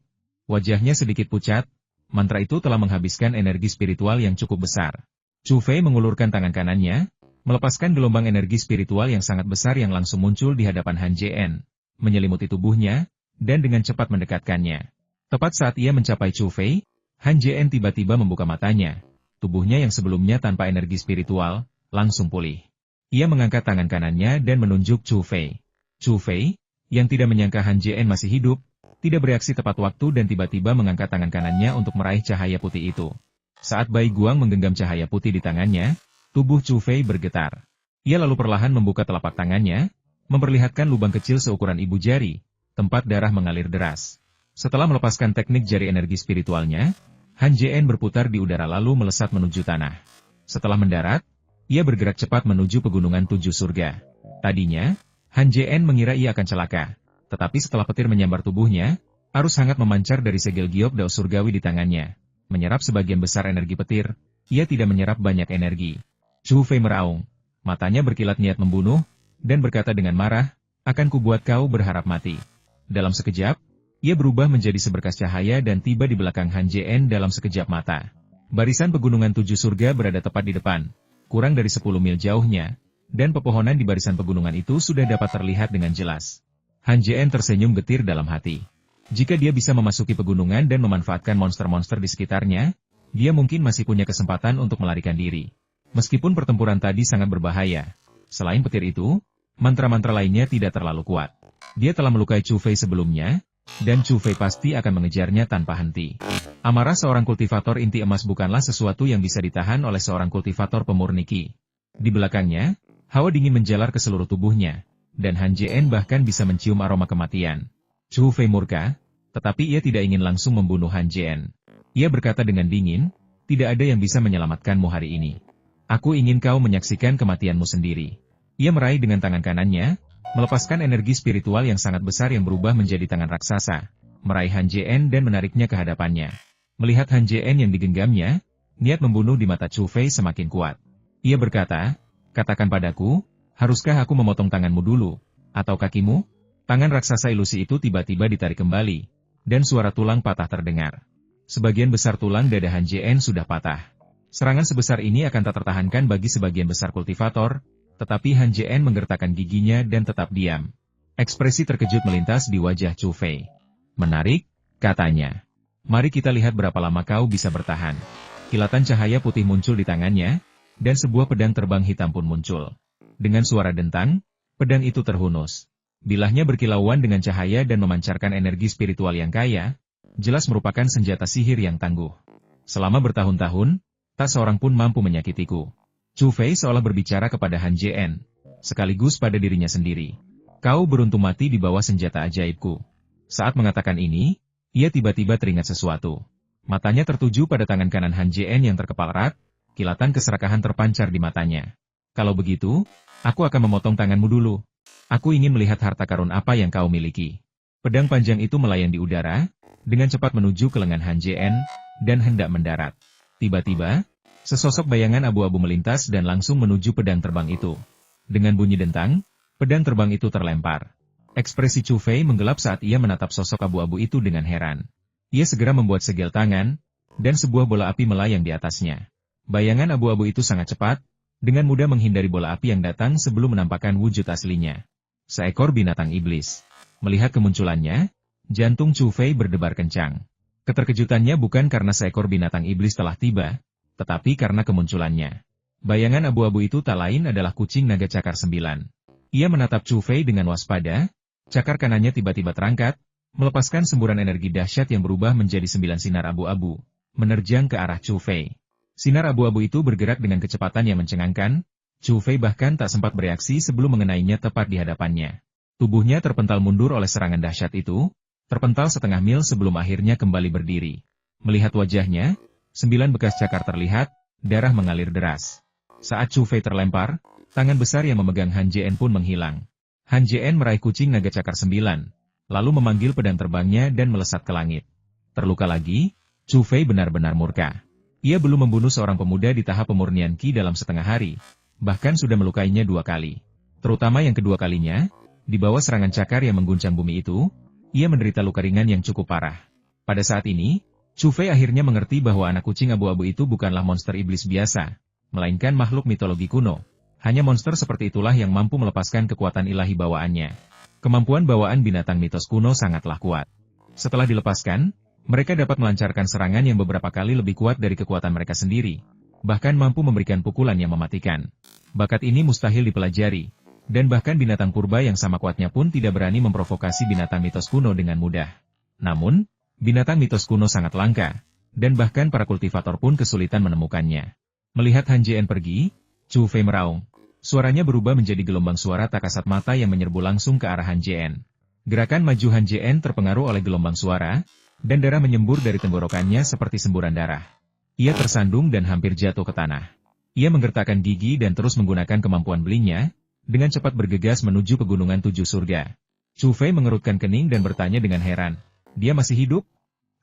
Wajahnya sedikit pucat, mantra itu telah menghabiskan energi spiritual yang cukup besar. Chu Fei mengulurkan tangan kanannya, melepaskan gelombang energi spiritual yang sangat besar yang langsung muncul di hadapan Han Jien, menyelimuti tubuhnya, dan dengan cepat mendekatkannya. Tepat saat ia mencapai Chu Fei, Han Jien tiba-tiba membuka matanya. Tubuhnya yang sebelumnya tanpa energi spiritual, langsung pulih. Ia mengangkat tangan kanannya dan menunjuk Chu Fei. Chu Fei, yang tidak menyangka Han Jien masih hidup, tidak bereaksi tepat waktu dan tiba-tiba mengangkat tangan kanannya untuk meraih cahaya putih itu. Saat Bai Guang menggenggam cahaya putih di tangannya, tubuh Chu Fei bergetar. Ia lalu perlahan membuka telapak tangannya, memperlihatkan lubang kecil seukuran ibu jari, tempat darah mengalir deras. Setelah melepaskan teknik jari energi spiritualnya, Han Jien berputar di udara lalu melesat menuju tanah. Setelah mendarat, ia bergerak cepat menuju pegunungan 7 surga. Tadinya, Han Jien mengira ia akan celaka, tetapi setelah petir menyambar tubuhnya, arus hangat memancar dari segel giok dao surgawi di tangannya. Menyerap sebagian besar energi petir, ia tidak menyerap banyak energi. Chu Fei meraung, matanya berkilat niat membunuh, dan berkata dengan marah, akan kubuat kau berharap mati. Dalam sekejap, ia berubah menjadi seberkas cahaya dan tiba di belakang Han Jien dalam sekejap mata. Barisan pegunungan 7 surga berada tepat di depan, kurang dari 10 mil jauhnya, dan pepohonan di barisan pegunungan itu sudah dapat terlihat dengan jelas. Han Jien tersenyum getir dalam hati. Jika dia bisa memasuki pegunungan dan memanfaatkan monster-monster di sekitarnya, dia mungkin masih punya kesempatan untuk melarikan diri. Meskipun pertempuran tadi sangat berbahaya, selain petir itu, mantra-mantra lainnya tidak terlalu kuat. Dia telah melukai Chu Fei sebelumnya, dan Chu Fei pasti akan mengejarnya tanpa henti. Amarah seorang kultivator inti emas bukanlah sesuatu yang bisa ditahan oleh seorang kultivator pemurni Qi. Di belakangnya, hawa dingin menjalar ke seluruh tubuhnya, dan Han Jien bahkan bisa mencium aroma kematian. Chu Fei murka, tetapi ia tidak ingin langsung membunuh Han Jien. Ia berkata dengan dingin, tidak ada yang bisa menyelamatkanmu hari ini. Aku ingin kau menyaksikan kematianmu sendiri. Ia meraih dengan tangan kanannya, melepaskan energi spiritual yang sangat besar yang berubah menjadi tangan raksasa, meraih Han Jien dan menariknya ke hadapannya. Melihat Han Jien yang digenggamnya, niat membunuh di mata Chu Fei semakin kuat. Ia berkata, katakan padaku, haruskah aku memotong tanganmu dulu, atau kakimu? Tangan raksasa ilusi itu tiba-tiba ditarik kembali, dan suara tulang patah terdengar. Sebagian besar tulang dada Han Jien sudah patah. Serangan sebesar ini akan tak tertahankan bagi sebagian besar kultivator, tetapi Han Jien menggertakkan giginya dan tetap diam. Ekspresi terkejut melintas di wajah Chu Fei. Menarik, katanya. Mari kita lihat berapa lama kau bisa bertahan. Kilatan cahaya putih muncul di tangannya, dan sebuah pedang terbang hitam pun muncul. Dengan suara dentang, pedang itu terhunus. Bilahnya berkilauan dengan cahaya dan memancarkan energi spiritual yang kaya, jelas merupakan senjata sihir yang tangguh. Selama bertahun-tahun, tak seorang pun mampu menyakitiku. Chu Fei seolah berbicara kepada Han Jien, sekaligus pada dirinya sendiri. Kau beruntung mati di bawah senjata ajaibku. Saat mengatakan ini, ia tiba-tiba teringat sesuatu. Matanya tertuju pada tangan kanan Han Jien yang terkepal erat, kilatan keserakahan terpancar di matanya. Kalau begitu, aku akan memotong tanganmu dulu. Aku ingin melihat harta karun apa yang kau miliki. Pedang panjang itu melayang di udara, dengan cepat menuju ke lengan Han Jien, dan hendak mendarat. Tiba-tiba, sesosok bayangan abu-abu melintas dan langsung menuju pedang terbang itu. Dengan bunyi dentang, pedang terbang itu terlempar. Ekspresi Chu Fei menggelap saat ia menatap sosok abu-abu itu dengan heran. Ia segera membuat segel tangan, dan sebuah bola api melayang di atasnya. Bayangan abu-abu itu sangat cepat, dengan mudah menghindari bola api yang datang sebelum menampakkan wujud aslinya. Seekor binatang iblis. Melihat kemunculannya, jantung Chu Fei berdebar kencang. Keterkejutannya bukan karena seekor binatang iblis telah tiba, tetapi karena kemunculannya. Bayangan abu-abu itu tak lain adalah kucing naga cakar 9. Ia menatap Chu Fei dengan waspada, cakar kanannya tiba-tiba terangkat, melepaskan semburan energi dahsyat yang berubah menjadi 9 sinar abu-abu, menerjang ke arah Chu Fei. Sinar abu-abu itu bergerak dengan kecepatan yang mencengangkan, Chu Fei bahkan tak sempat bereaksi sebelum mengenainya tepat di hadapannya. Tubuhnya terpental mundur oleh serangan dahsyat itu, terpental setengah mil sebelum akhirnya kembali berdiri. Melihat wajahnya, 9 bekas cakar terlihat, darah mengalir deras. Saat Chu Fei terlempar, tangan besar yang memegang Han Jian pun menghilang. Han Jian meraih kucing naga cakar 9, lalu memanggil pedang terbangnya dan melesat ke langit. Terluka lagi, Chu Fei benar-benar murka. Ia belum membunuh seorang pemuda di tahap pemurnian Qi dalam setengah hari, bahkan sudah melukainya 2 kali. Terutama yang kedua kalinya, di bawah serangan cakar yang mengguncang bumi itu, ia menderita luka ringan yang cukup parah. Pada saat ini, Chu Fei akhirnya mengerti bahwa anak kucing abu-abu itu bukanlah monster iblis biasa, melainkan makhluk mitologi kuno. Hanya monster seperti itulah yang mampu melepaskan kekuatan ilahi bawaannya. Kemampuan bawaan binatang mitos kuno sangatlah kuat. Setelah dilepaskan, mereka dapat melancarkan serangan yang beberapa kali lebih kuat dari kekuatan mereka sendiri, bahkan mampu memberikan pukulan yang mematikan. Bakat ini mustahil dipelajari, dan bahkan binatang purba yang sama kuatnya pun tidak berani memprovokasi binatang mitos kuno dengan mudah. Namun, binatang mitos kuno sangat langka, dan bahkan para kultivator pun kesulitan menemukannya. Melihat Han Jian pergi, Chu Fei meraung. Suaranya berubah menjadi gelombang suara tak kasat mata yang menyerbu langsung ke arah Han Jian. Gerakan maju Han Jian terpengaruh oleh gelombang suara, dan darah menyembur dari tenggorokannya seperti semburan darah. Ia tersandung dan hampir jatuh ke tanah. Ia menggertakkan gigi dan terus menggunakan kemampuan belinya, dengan cepat bergegas menuju pegunungan 7 surga. Chu Fei mengerutkan kening dan bertanya dengan heran, dia masih hidup?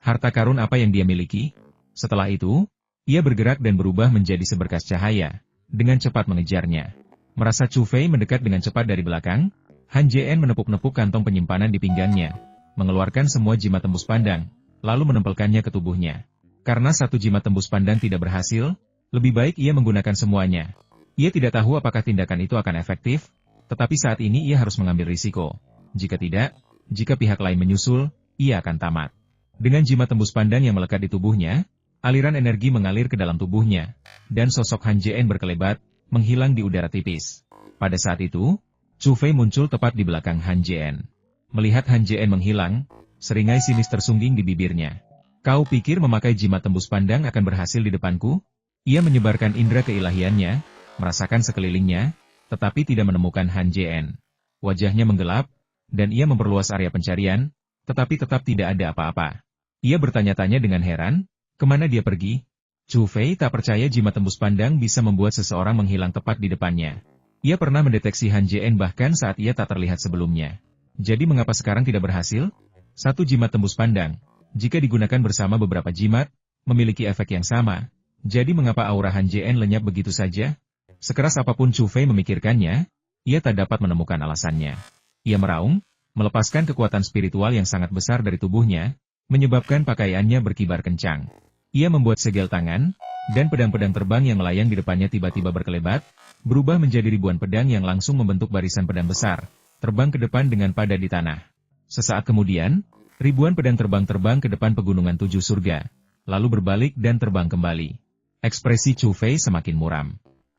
Harta karun apa yang dia miliki? Setelah itu, ia bergerak dan berubah menjadi seberkas cahaya, dengan cepat mengejarnya. Merasa Chu Fei mendekat dengan cepat dari belakang, Han Jian menepuk-nepuk kantong penyimpanan di pinggangnya, mengeluarkan semua jimat tembus pandang, lalu menempelkannya ke tubuhnya. Karena satu jimat tembus pandang tidak berhasil, lebih baik ia menggunakan semuanya. Ia tidak tahu apakah tindakan itu akan efektif, tetapi saat ini ia harus mengambil risiko. Jika tidak, jika pihak lain menyusul, ia akan tamat. Dengan jimat tembus pandang yang melekat di tubuhnya, aliran energi mengalir ke dalam tubuhnya, dan sosok Han Jian berkelebat, menghilang di udara tipis. Pada saat itu, Chu Fei muncul tepat di belakang Han Jian. Melihat Han Jian menghilang, seringai sinis tersungging di bibirnya. Kau pikir memakai jimat tembus pandang akan berhasil di depanku? Ia menyebarkan indera keilahiannya, merasakan sekelilingnya, tetapi tidak menemukan Han Jian. Wajahnya menggelap, dan ia memperluas area pencarian, tetapi tetap tidak ada apa-apa. Ia bertanya-tanya dengan heran, kemana dia pergi? Chu Fei tak percaya jimat tembus pandang bisa membuat seseorang menghilang tepat di depannya. Ia pernah mendeteksi Han Jian bahkan saat ia tak terlihat sebelumnya. Jadi mengapa sekarang tidak berhasil? Satu jimat tembus pandang, jika digunakan bersama beberapa jimat, memiliki efek yang sama. Jadi mengapa aura Han Jian lenyap begitu saja? Sekeras apapun Chu Fei memikirkannya, ia tak dapat menemukan alasannya. Ia meraung, melepaskan kekuatan spiritual yang sangat besar dari tubuhnya, menyebabkan pakaiannya berkibar kencang. Ia membuat segel tangan, dan pedang-pedang terbang yang melayang di depannya tiba-tiba berkelebat, berubah menjadi ribuan pedang yang langsung membentuk barisan pedang besar, terbang ke depan dengan padat di tanah. Sesaat kemudian, ribuan pedang terbang ke depan pegunungan 7 surga, lalu berbalik dan terbang kembali. Ekspresi Chu Fei semakin muram.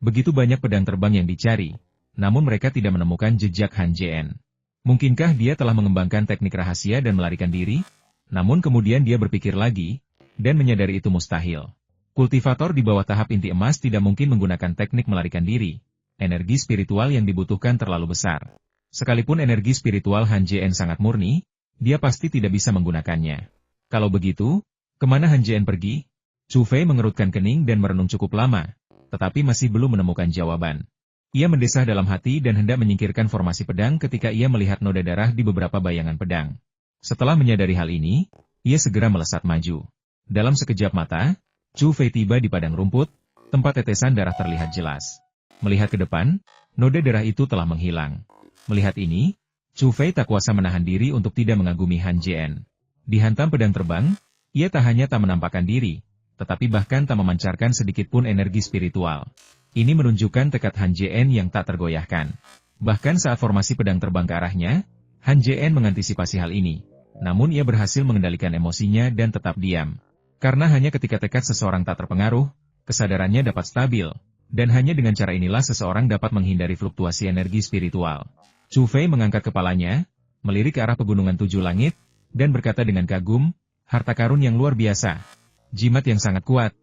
Begitu banyak pedang terbang yang dicari, namun mereka tidak menemukan jejak Han Jian. Mungkinkah dia telah mengembangkan teknik rahasia dan melarikan diri? Namun kemudian dia berpikir lagi, dan menyadari itu mustahil. Kultivator di bawah tahap inti emas tidak mungkin menggunakan teknik melarikan diri. Energi spiritual yang dibutuhkan terlalu besar. Sekalipun energi spiritual Han Jian sangat murni, dia pasti tidak bisa menggunakannya. Kalau begitu, kemana Han Jian pergi? Chu Fei mengerutkan kening dan merenung cukup lama, tetapi masih belum menemukan jawaban. Ia mendesah dalam hati dan hendak menyingkirkan formasi pedang ketika ia melihat noda darah di beberapa bayangan pedang. Setelah menyadari hal ini, ia segera melesat maju. Dalam sekejap mata, Chu Fei tiba di padang rumput, tempat tetesan darah terlihat jelas. Melihat ke depan, noda darah itu telah menghilang. Melihat ini, Chu Fei tak kuasa menahan diri untuk tidak mengagumi Han Jian. Dihantam pedang terbang, ia tak hanya tak menampakkan diri, tetapi bahkan tak memancarkan sedikit pun energi spiritual. Ini menunjukkan tekad Han Jian yang tak tergoyahkan. Bahkan saat formasi pedang terbang ke arahnya, Han Jian mengantisipasi hal ini. Namun ia berhasil mengendalikan emosinya dan tetap diam. Karena hanya ketika tekad seseorang tak terpengaruh, kesadarannya dapat stabil, dan hanya dengan cara inilah seseorang dapat menghindari fluktuasi energi spiritual. Chu Fei mengangkat kepalanya, melirik ke arah pegunungan tujuh langit, dan berkata dengan kagum, harta karun yang luar biasa. Jimat yang sangat kuat.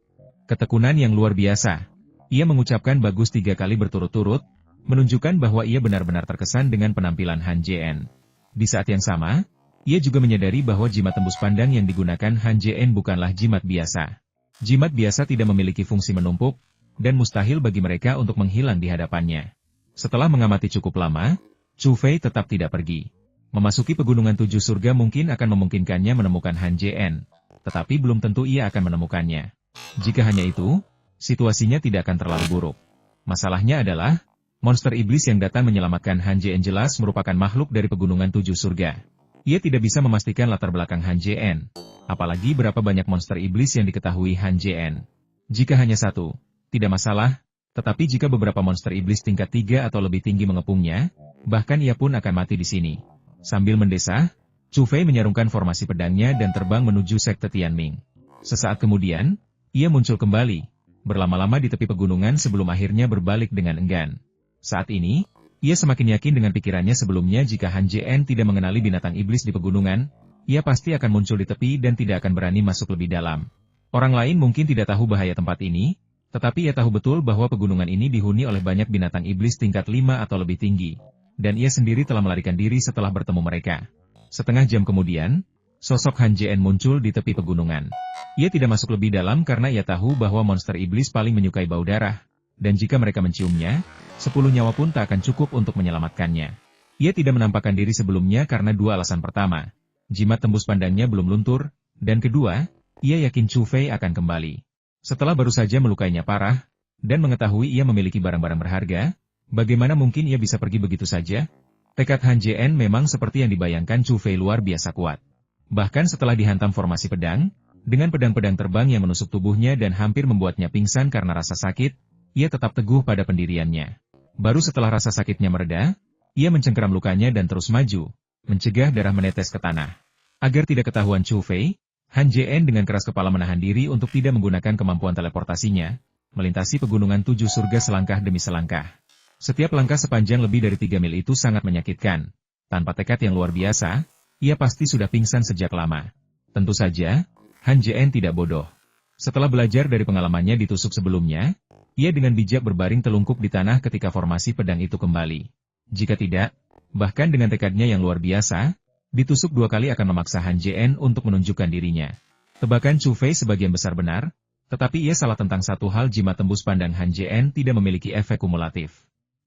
Ketekunan yang luar biasa. Ia mengucapkan bagus 3 kali berturut-turut, menunjukkan bahwa ia benar-benar terkesan dengan penampilan Han Jian. Di saat yang sama, ia juga menyadari bahwa jimat tembus pandang yang digunakan Han Jian bukanlah jimat biasa. Jimat biasa tidak memiliki fungsi menumpuk, dan mustahil bagi mereka untuk menghilang di hadapannya. Setelah mengamati cukup lama, Chu Fei tetap tidak pergi. Memasuki pegunungan tujuh surga mungkin akan memungkinkannya menemukan Han Jian, tetapi belum tentu ia akan menemukannya. Jika hanya itu, situasinya tidak akan terlalu buruk. Masalahnya adalah, monster iblis yang datang menyelamatkan Han Jian jelas merupakan makhluk dari pegunungan tujuh surga. Ia tidak bisa memastikan latar belakang Han Jian, apalagi berapa banyak monster iblis yang diketahui Han Jian. Jika hanya satu, tidak masalah, tetapi jika beberapa monster iblis tingkat 3 atau lebih tinggi mengepungnya, bahkan ia pun akan mati di sini. Sambil mendesah, Chu Fei menyarungkan formasi pedangnya dan terbang menuju sekte Tianming. Sesaat kemudian, ia muncul kembali, berlama-lama di tepi pegunungan sebelum akhirnya berbalik dengan enggan. Saat ini, ia semakin yakin dengan pikirannya sebelumnya jika Han Jian tidak mengenali binatang iblis di pegunungan, ia pasti akan muncul di tepi dan tidak akan berani masuk lebih dalam. Orang lain mungkin tidak tahu bahaya tempat ini, tetapi ia tahu betul bahwa pegunungan ini dihuni oleh banyak binatang iblis tingkat 5 atau lebih tinggi. Dan ia sendiri telah melarikan diri setelah bertemu mereka. Setengah jam kemudian, sosok Han Jian muncul di tepi pegunungan. Ia tidak masuk lebih dalam karena ia tahu bahwa monster iblis paling menyukai bau darah, dan jika mereka menciumnya, 10 nyawa pun tak akan cukup untuk menyelamatkannya. Ia tidak menampakkan diri sebelumnya karena 2 alasan. Pertama, jimat tembus pandangnya belum luntur, dan kedua, ia yakin Chu Fei akan kembali. Setelah baru saja melukainya parah, dan mengetahui ia memiliki barang-barang berharga, bagaimana mungkin ia bisa pergi begitu saja? Tekad Han Jian memang seperti yang dibayangkan Chu Fei luar biasa kuat. Bahkan setelah dihantam formasi pedang, dengan pedang-pedang terbang yang menusuk tubuhnya dan hampir membuatnya pingsan karena rasa sakit, ia tetap teguh pada pendiriannya. Baru setelah rasa sakitnya mereda, ia mencengkeram lukanya dan terus maju, mencegah darah menetes ke tanah. Agar tidak ketahuan Chu Fei, Han Jian dengan keras kepala menahan diri untuk tidak menggunakan kemampuan teleportasinya, melintasi pegunungan tujuh surga selangkah demi selangkah. Setiap langkah sepanjang lebih dari 3 mil itu sangat menyakitkan. Tanpa tekad yang luar biasa, ia pasti sudah pingsan sejak lama. Tentu saja, Han Jian tidak bodoh. Setelah belajar dari pengalamannya ditusuk sebelumnya, ia dengan bijak berbaring telungkup di tanah ketika formasi pedang itu kembali. Jika tidak, bahkan dengan tekadnya yang luar biasa, ditusuk 2 kali akan memaksa Han Jian untuk menunjukkan dirinya. Tebakan Chu Fei sebagian besar benar, tetapi ia salah tentang satu hal: jimat tembus pandang Han Jian tidak memiliki efek kumulatif.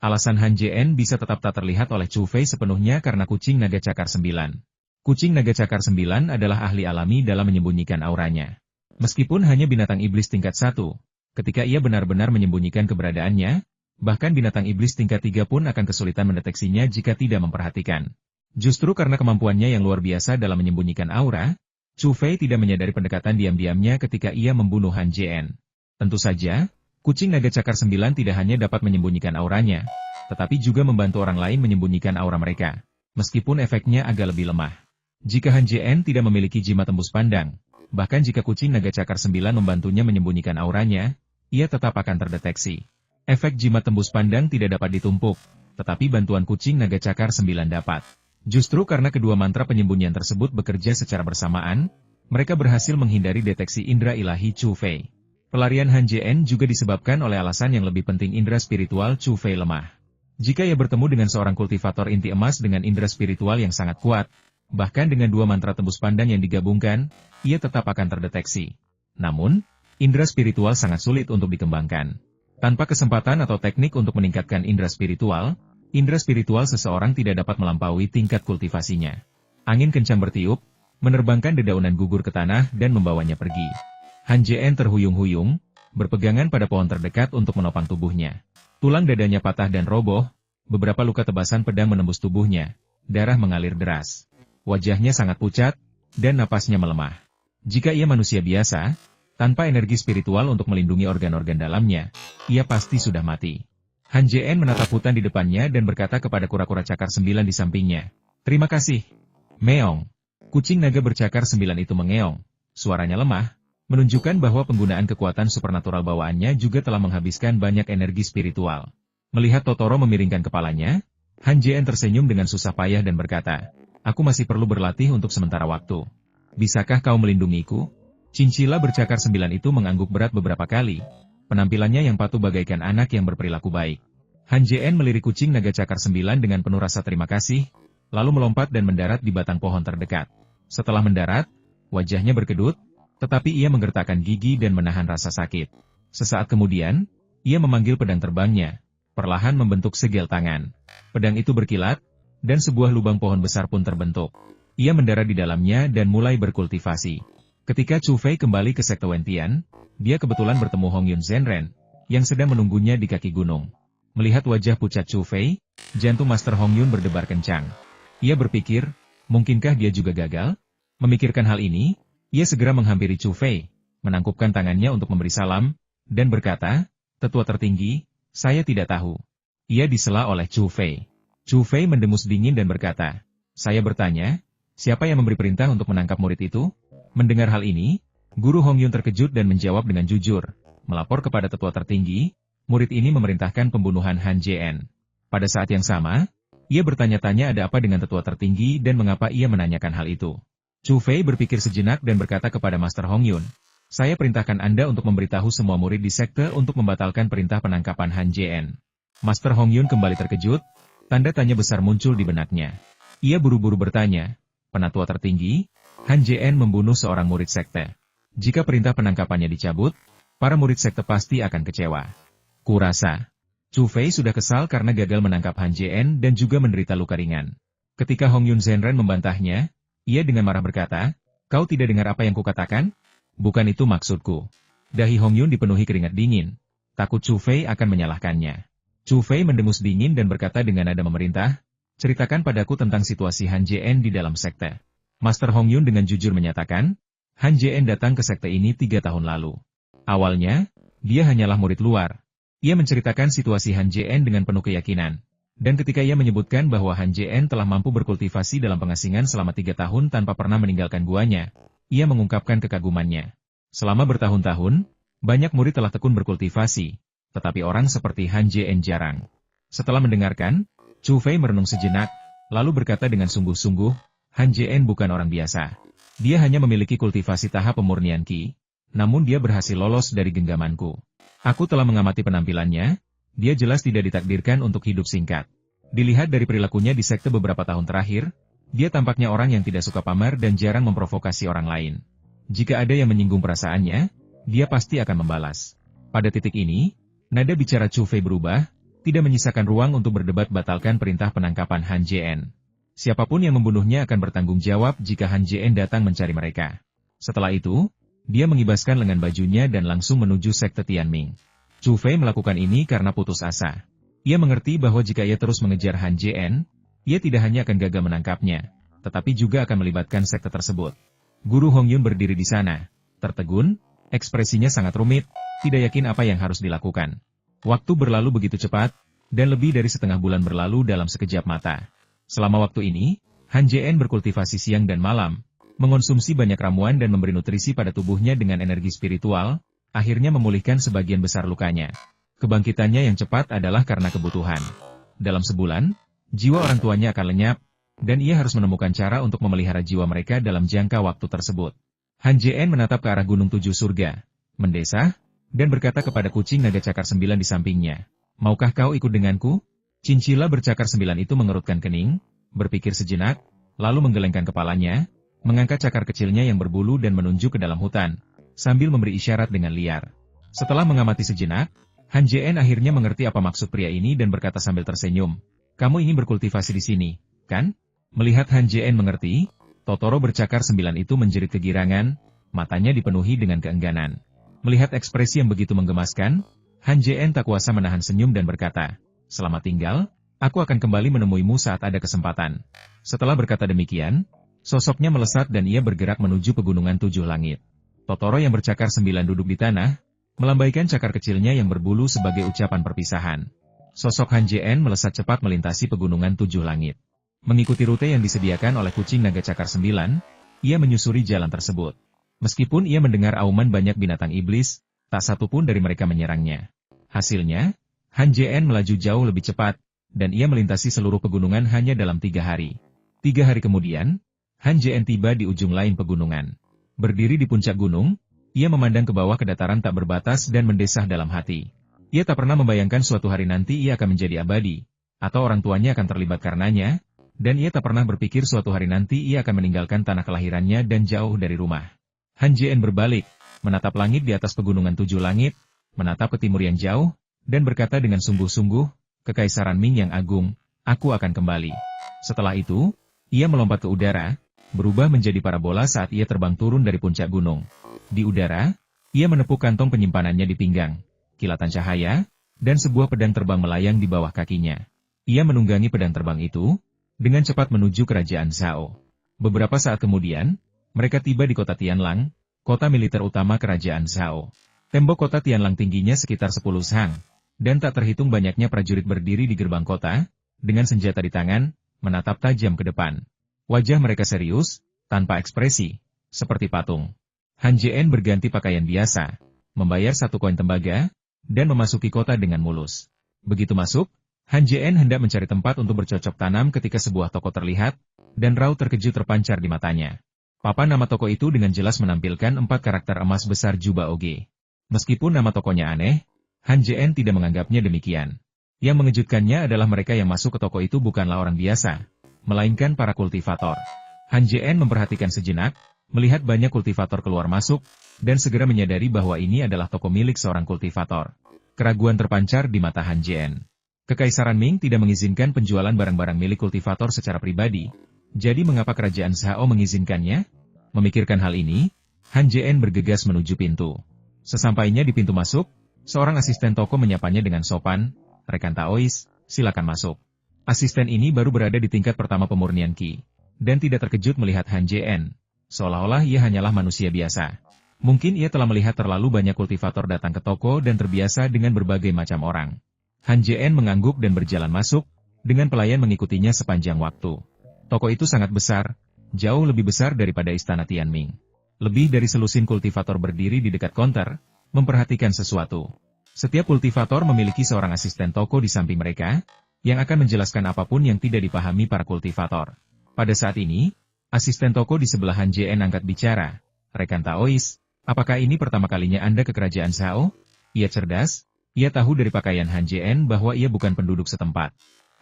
Alasan Han Jian bisa tetap tak terlihat oleh Chu Fei sepenuhnya karena kucing naga cakar 9. Kucing naga cakar 9 adalah ahli alami dalam menyembunyikan auranya. Meskipun hanya binatang iblis tingkat 1, ketika ia benar-benar menyembunyikan keberadaannya, bahkan binatang iblis tingkat 3 pun akan kesulitan mendeteksinya jika tidak memperhatikan. Justru karena kemampuannya yang luar biasa dalam menyembunyikan aura, Chu Fei tidak menyadari pendekatan diam-diamnya ketika ia membunuh Han Jian. Tentu saja, kucing naga cakar 9 tidak hanya dapat menyembunyikan auranya, tetapi juga membantu orang lain menyembunyikan aura mereka, meskipun efeknya agak lebih lemah. Jika Han Jian tidak memiliki jimat tembus pandang, bahkan jika kucing naga cakar 9 membantunya menyembunyikan auranya, ia tetap akan terdeteksi. Efek jimat tembus pandang tidak dapat ditumpuk, tetapi bantuan kucing naga cakar 9 dapat. Justru karena kedua mantra penyembunyian tersebut bekerja secara bersamaan, mereka berhasil menghindari deteksi indera ilahi Chu Fei. Pelarian Han Jian juga disebabkan oleh alasan yang lebih penting: indera spiritual Chu Fei lemah. Jika ia bertemu dengan seorang kultivator inti emas dengan indera spiritual yang sangat kuat, bahkan dengan 2 mantra tembus pandang yang digabungkan, ia tetap akan terdeteksi. Namun, indera spiritual sangat sulit untuk dikembangkan. Tanpa kesempatan atau teknik untuk meningkatkan indera spiritual seseorang tidak dapat melampaui tingkat kultivasinya. Angin kencang bertiup, menerbangkan dedaunan gugur ke tanah dan membawanya pergi. Han Jien terhuyung-huyung, berpegangan pada pohon terdekat untuk menopang tubuhnya. Tulang dadanya patah dan roboh, beberapa luka tebasan pedang menembus tubuhnya, darah mengalir deras. Wajahnya sangat pucat, dan napasnya melemah. Jika ia manusia biasa, tanpa energi spiritual untuk melindungi organ-organ dalamnya, ia pasti sudah mati. Han Jien menatap hutan di depannya dan berkata kepada kura-kura cakar 9 di sampingnya, "Terima kasih." Meong. Kucing naga bercakar 9 itu mengeong. Suaranya lemah, menunjukkan bahwa penggunaan kekuatan supernatural bawaannya juga telah menghabiskan banyak energi spiritual. Melihat Totoro memiringkan kepalanya, Han Jien tersenyum dengan susah payah dan berkata, "Aku masih perlu berlatih untuk sementara waktu. Bisakah kau melindungiku?" Cincila bercakar 9 itu mengangguk berat beberapa kali. Penampilannya yang patuh bagaikan anak yang berperilaku baik. Han Jien melirik kucing naga cakar 9 dengan penuh rasa terima kasih, lalu melompat dan mendarat di batang pohon terdekat. Setelah mendarat, wajahnya berkedut, tetapi ia menggertakkan gigi dan menahan rasa sakit. Sesaat kemudian, ia memanggil pedang terbangnya, perlahan membentuk segel tangan. Pedang itu berkilat, dan sebuah lubang pohon besar pun terbentuk. Ia mendarat di dalamnya dan mulai berkultivasi. Ketika Chu Fei kembali ke sekte Wentian, dia kebetulan bertemu Hong Yun Zhenren, yang sedang menunggunya di kaki gunung. Melihat wajah pucat Chu Fei, jantung Master Hong Yun berdebar kencang. Ia berpikir, mungkinkah dia juga gagal? Memikirkan hal ini, ia segera menghampiri Chu Fei, menangkupkan tangannya untuk memberi salam, dan berkata, "Tetua tertinggi, saya tidak tahu." Ia disela oleh Chu Fei. Chu Fei mendengus dingin dan berkata, "Saya bertanya, siapa yang memberi perintah untuk menangkap murid itu?" Mendengar hal ini, Guru Hong Yun terkejut dan menjawab dengan jujur, melapor kepada tetua tertinggi, murid ini memerintahkan pembunuhan Han Jien. Pada saat yang sama, ia bertanya-tanya ada apa dengan tetua tertinggi dan mengapa ia menanyakan hal itu. Chu Fei berpikir sejenak dan berkata kepada Master Hong Yun, "Saya perintahkan Anda untuk memberitahu semua murid di sekte untuk membatalkan perintah penangkapan Han Jien." Master Hong Yun kembali terkejut, tanda tanya besar muncul di benaknya. Ia buru-buru bertanya, "Penatua tertinggi, Han Jien membunuh seorang murid sekte. Jika perintah penangkapannya dicabut, para murid sekte pasti akan kecewa." Kurasa, Chu Fei sudah kesal karena gagal menangkap Han Jien dan juga menderita luka ringan. Ketika Hong Yun Zhenren membantahnya, ia dengan marah berkata, "Kau tidak dengar apa yang kukatakan? Bukan itu maksudku." Dahi Hong Yun dipenuhi keringat dingin. Takut Chu Fei akan menyalahkannya. Chu Fei mendengus dingin dan berkata dengan nada memerintah, "Ceritakan padaku tentang situasi Han Jien di dalam sekte." Master Hong Yun dengan jujur menyatakan, Han Jien datang ke sekte ini 3 tahun lalu. Awalnya, dia hanyalah murid luar. Ia menceritakan situasi Han Jien dengan penuh keyakinan. Dan ketika ia menyebutkan bahwa Han Jien telah mampu berkultivasi dalam pengasingan selama 3 tahun tanpa pernah meninggalkan guanya, ia mengungkapkan kekagumannya. Selama bertahun-tahun, banyak murid telah tekun berkultivasi, tetapi orang seperti Han Jien jarang. Setelah mendengarkan, Chu Fei merenung sejenak, lalu berkata dengan sungguh-sungguh, Han Jien bukan orang biasa. Dia hanya memiliki kultivasi tahap pemurnian Qi, namun dia berhasil lolos dari genggamanku. Aku telah mengamati penampilannya, dia jelas tidak ditakdirkan untuk hidup singkat. Dilihat dari perilakunya di sekte beberapa tahun terakhir, dia tampaknya orang yang tidak suka pamer dan jarang memprovokasi orang lain. Jika ada yang menyinggung perasaannya, dia pasti akan membalas. Pada titik ini, nada bicara Chu Fei berubah, tidak menyisakan ruang untuk berdebat batalkan perintah penangkapan Han Jien. Siapapun yang membunuhnya akan bertanggung jawab jika Han Jien datang mencari mereka. Setelah itu, dia mengibaskan lengan bajunya dan langsung menuju sekte Tianming. Chu Fei melakukan ini karena putus asa. Ia mengerti bahwa jika ia terus mengejar Han Jien, ia tidak hanya akan gagal menangkapnya, tetapi juga akan melibatkan sekte tersebut. Guru Hong Yun berdiri di sana, tertegun, ekspresinya sangat rumit, tidak yakin apa yang harus dilakukan. Waktu berlalu begitu cepat, dan lebih dari setengah bulan berlalu dalam sekejap mata. Selama waktu ini, Han Jien berkultivasi siang dan malam, mengonsumsi banyak ramuan dan memberi nutrisi pada tubuhnya dengan energi spiritual, akhirnya memulihkan sebagian besar lukanya. Kebangkitannya yang cepat adalah karena kebutuhan. Dalam sebulan, jiwa orang tuanya akan lenyap, dan ia harus menemukan cara untuk memelihara jiwa mereka dalam jangka waktu tersebut. Han Jien menatap ke arah Gunung Tujuh Surga, mendesah, dan berkata kepada kucing naga cakar 9 di sampingnya, "Maukah kau ikut denganku?" Cincila bercakar 9 itu mengerutkan kening, berpikir sejenak, lalu menggelengkan kepalanya, mengangkat cakar kecilnya yang berbulu dan menunjuk ke dalam hutan, sambil memberi isyarat dengan liar. Setelah mengamati sejenak, Han Jien akhirnya mengerti apa maksud pria ini dan berkata sambil tersenyum, "Kamu ingin berkultivasi di sini, kan?" Melihat Han Jien mengerti, Totoro bercakar 9 itu menjerit kegirangan, matanya dipenuhi dengan keengganan. Melihat ekspresi yang begitu menggemaskan, Han Jien tak kuasa menahan senyum dan berkata, "Selamat tinggal, aku akan kembali menemuimu saat ada kesempatan." Setelah berkata demikian, sosoknya melesat dan ia bergerak menuju pegunungan 7 langit. Totoro yang bercakar 9 duduk di tanah, melambaikan cakar kecilnya yang berbulu sebagai ucapan perpisahan. Sosok Han Jien melesat cepat melintasi pegunungan 7 langit. Mengikuti rute yang disediakan oleh kucing naga cakar 9, ia menyusuri jalan tersebut. Meskipun ia mendengar auman banyak binatang iblis, tak satu pun dari mereka menyerangnya. Hasilnya, Han Jien melaju jauh lebih cepat, dan ia melintasi seluruh pegunungan hanya dalam 3 hari. 3 hari kemudian, Han Jien tiba di ujung lain pegunungan. Berdiri di puncak gunung, ia memandang ke bawah ke dataran tak berbatas dan mendesah dalam hati. Ia tak pernah membayangkan suatu hari nanti ia akan menjadi abadi, atau orang tuanya akan terlibat karenanya, dan ia tak pernah berpikir suatu hari nanti ia akan meninggalkan tanah kelahirannya dan jauh dari rumah. Han Jien berbalik, menatap langit di atas pegunungan 7 langit, menatap ke timur yang jauh, dan berkata dengan sungguh-sungguh, "Kekaisaran Ming yang agung, aku akan kembali." Setelah itu, ia melompat ke udara, berubah menjadi parabola saat ia terbang turun dari puncak gunung. Di udara, ia menepuk kantong penyimpanannya di pinggang, kilatan cahaya, dan sebuah pedang terbang melayang di bawah kakinya. Ia menunggangi pedang terbang itu, dengan cepat menuju kerajaan Zhao. Beberapa saat kemudian, mereka tiba di kota Tianlang, kota militer utama kerajaan Zhao. Tembok kota Tianlang tingginya sekitar 10 sang, dan tak terhitung banyaknya prajurit berdiri di gerbang kota, dengan senjata di tangan, menatap tajam ke depan. Wajah mereka serius, tanpa ekspresi, seperti patung. Han Jien berganti pakaian biasa, membayar 1 koin tembaga, dan memasuki kota dengan mulus. Begitu masuk, Han Jien hendak mencari tempat untuk bercocok tanam ketika sebuah toko terlihat, dan raut terkejut terpancar di matanya. Papan nama toko itu dengan jelas menampilkan 4 karakter emas besar Juba Oge. Meskipun nama tokonya aneh, Han Jien tidak menganggapnya demikian. Yang mengejutkannya adalah mereka yang masuk ke toko itu bukanlah orang biasa, melainkan para kultivator. Han Jien memperhatikan sejenak, melihat banyak kultivator keluar masuk, dan segera menyadari bahwa ini adalah toko milik seorang kultivator. Keraguan terpancar di mata Han Jien. Kekaisaran Ming tidak mengizinkan penjualan barang-barang milik kultivator secara pribadi. Jadi mengapa kerajaan Zhao mengizinkannya? Memikirkan hal ini, Han Jien bergegas menuju pintu. Sesampainya di pintu masuk, seorang asisten toko menyapanya dengan sopan, "Rekan Taois, silakan masuk." Asisten ini baru berada di tingkat pertama pemurnian Qi, dan tidak terkejut melihat Han Jien, seolah-olah ia hanyalah manusia biasa. Mungkin ia telah melihat terlalu banyak kultivator datang ke toko dan terbiasa dengan berbagai macam orang. Han Jien mengangguk dan berjalan masuk, dengan pelayan mengikutinya sepanjang waktu. Toko itu sangat besar, jauh lebih besar daripada istana Tianming. Lebih dari selusin kultivator berdiri di dekat konter, memperhatikan sesuatu. Setiap kultivator memiliki seorang asisten toko di samping mereka, yang akan menjelaskan apapun yang tidak dipahami para kultivator. Pada saat ini, asisten toko di sebelah Han Jien angkat bicara, "Rekan Taois, apakah ini pertama kalinya Anda ke kerajaan Zhao?" Ia cerdas, ia tahu dari pakaian Han Jien bahwa ia bukan penduduk setempat.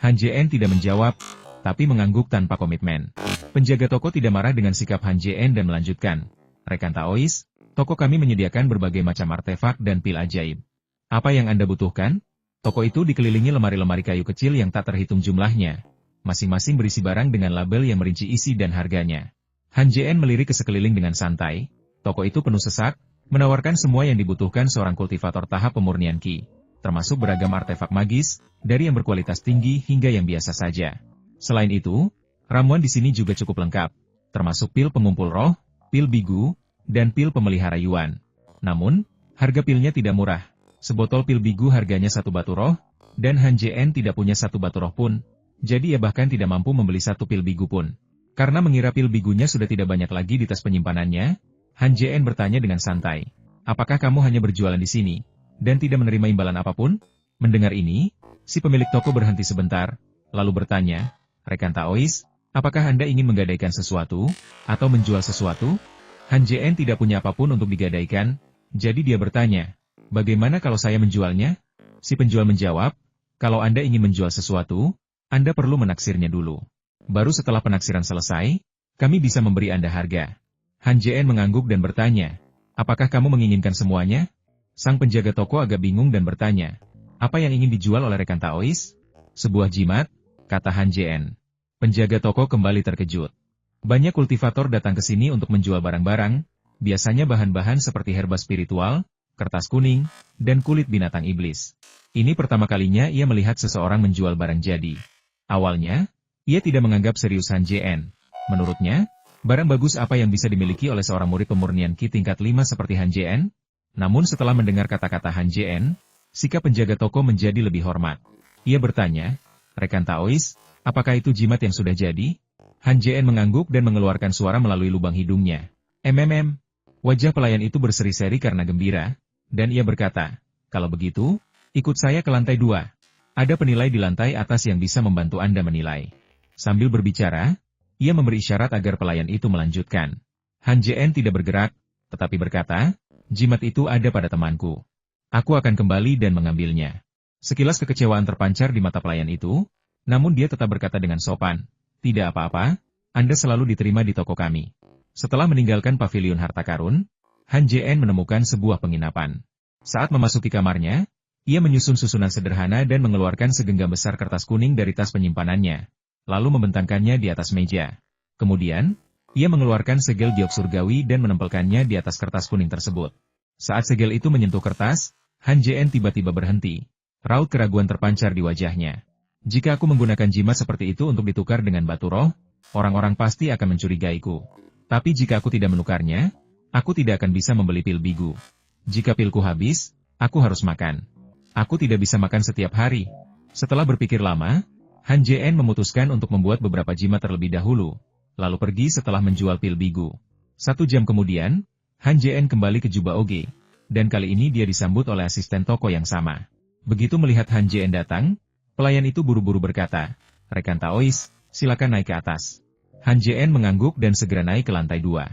Han Jien tidak menjawab, tapi mengangguk tanpa komitmen. Penjaga toko tidak marah dengan sikap Han Jien dan melanjutkan, "Rekan Taois, toko kami menyediakan berbagai macam artefak dan pil ajaib. Apa yang Anda butuhkan?" Toko itu dikelilingi lemari-lemari kayu kecil yang tak terhitung jumlahnya. Masing-masing berisi barang dengan label yang merinci isi dan harganya. Han Jien melirik ke sekeliling dengan santai. Toko itu penuh sesak, menawarkan semua yang dibutuhkan seorang kultivator tahap pemurnian Qi, termasuk beragam artefak magis, dari yang berkualitas tinggi hingga yang biasa saja. Selain itu, ramuan di sini juga cukup lengkap, termasuk pil pengumpul roh, pil bigu, dan pil pemelihara yuan. Namun, harga pilnya tidak murah. Sebotol pil bigu harganya 1 batu roh, dan Han Jien tidak punya 1 batu roh pun, jadi ia bahkan tidak mampu membeli 1 pil bigu pun. Karena mengira pil bigunya sudah tidak banyak lagi di tas penyimpanannya, Han Jien bertanya dengan santai, "Apakah kamu hanya berjualan di sini, dan tidak menerima imbalan apapun?" Mendengar ini, si pemilik toko berhenti sebentar, lalu bertanya, "Rekan Taois, apakah Anda ingin menggadaikan sesuatu, atau menjual sesuatu?" Han Jien tidak punya apapun untuk digadaikan, jadi dia bertanya, "Bagaimana kalau saya menjualnya?" Si penjual menjawab, "Kalau Anda ingin menjual sesuatu, Anda perlu menaksirnya dulu. Baru setelah penaksiran selesai, kami bisa memberi Anda harga." Han Jien mengangguk dan bertanya, "Apakah kamu menginginkan semuanya?" Sang penjaga toko agak bingung dan bertanya, "Apa yang ingin dijual oleh rekan Taois?" "Sebuah jimat," kata Han Jien. Penjaga toko kembali terkejut. Banyak kultivator datang ke sini untuk menjual barang-barang, biasanya bahan-bahan seperti herba spiritual, kertas kuning, dan kulit binatang iblis. Ini pertama kalinya ia melihat seseorang menjual barang jadi. Awalnya, ia tidak menganggap serius Han JN. Menurutnya, barang bagus apa yang bisa dimiliki oleh seorang murid pemurnian Ki tingkat 5 seperti Han JN? Namun setelah mendengar kata-kata Han JN, sikap penjaga toko menjadi lebih hormat. Ia bertanya, "Rekan Taois, apakah itu jimat yang sudah jadi?" Han JN mengangguk dan mengeluarkan suara melalui lubang hidungnya. Wajah pelayan itu berseri-seri karena gembira, dan ia berkata, "Kalau begitu, ikut saya ke lantai 2. Ada penilai di lantai atas yang bisa membantu Anda menilai." Sambil berbicara, ia memberi isyarat agar pelayan itu melanjutkan. Han JN tidak bergerak, tetapi berkata, "Jimat itu ada pada temanku. Aku akan kembali dan mengambilnya." Sekilas kekecewaan terpancar di mata pelayan itu, namun dia tetap berkata dengan sopan, "Tidak apa-apa, Anda selalu diterima di toko kami." Setelah meninggalkan pavilion harta karun, Han JN menemukan sebuah penginapan. Saat memasuki kamarnya, ia menyusun susunan sederhana dan mengeluarkan segenggam besar kertas kuning dari tas penyimpanannya, lalu membentangkannya di atas meja. Kemudian, ia mengeluarkan segel giok surgawi dan menempelkannya di atas kertas kuning tersebut. Saat segel itu menyentuh kertas, Han JN tiba-tiba berhenti. Raut keraguan terpancar di wajahnya. "Jika aku menggunakan jimat seperti itu untuk ditukar dengan batu roh, orang-orang pasti akan mencurigaiku. Tapi jika aku tidak menukarnya, aku tidak akan bisa membeli pil bigu. Jika pilku habis, aku harus makan. Aku tidak bisa makan setiap hari." Setelah berpikir lama, Han JN memutuskan untuk membuat beberapa jimat terlebih dahulu, lalu pergi setelah menjual pil bigu. 1 jam kemudian, Han JN kembali ke Juba Oge, dan kali ini dia disambut oleh asisten toko yang sama. Begitu melihat Han JN datang, pelayan itu buru-buru berkata, "Rekan Taois, silakan naik ke atas." Han JN mengangguk dan segera naik ke lantai 2.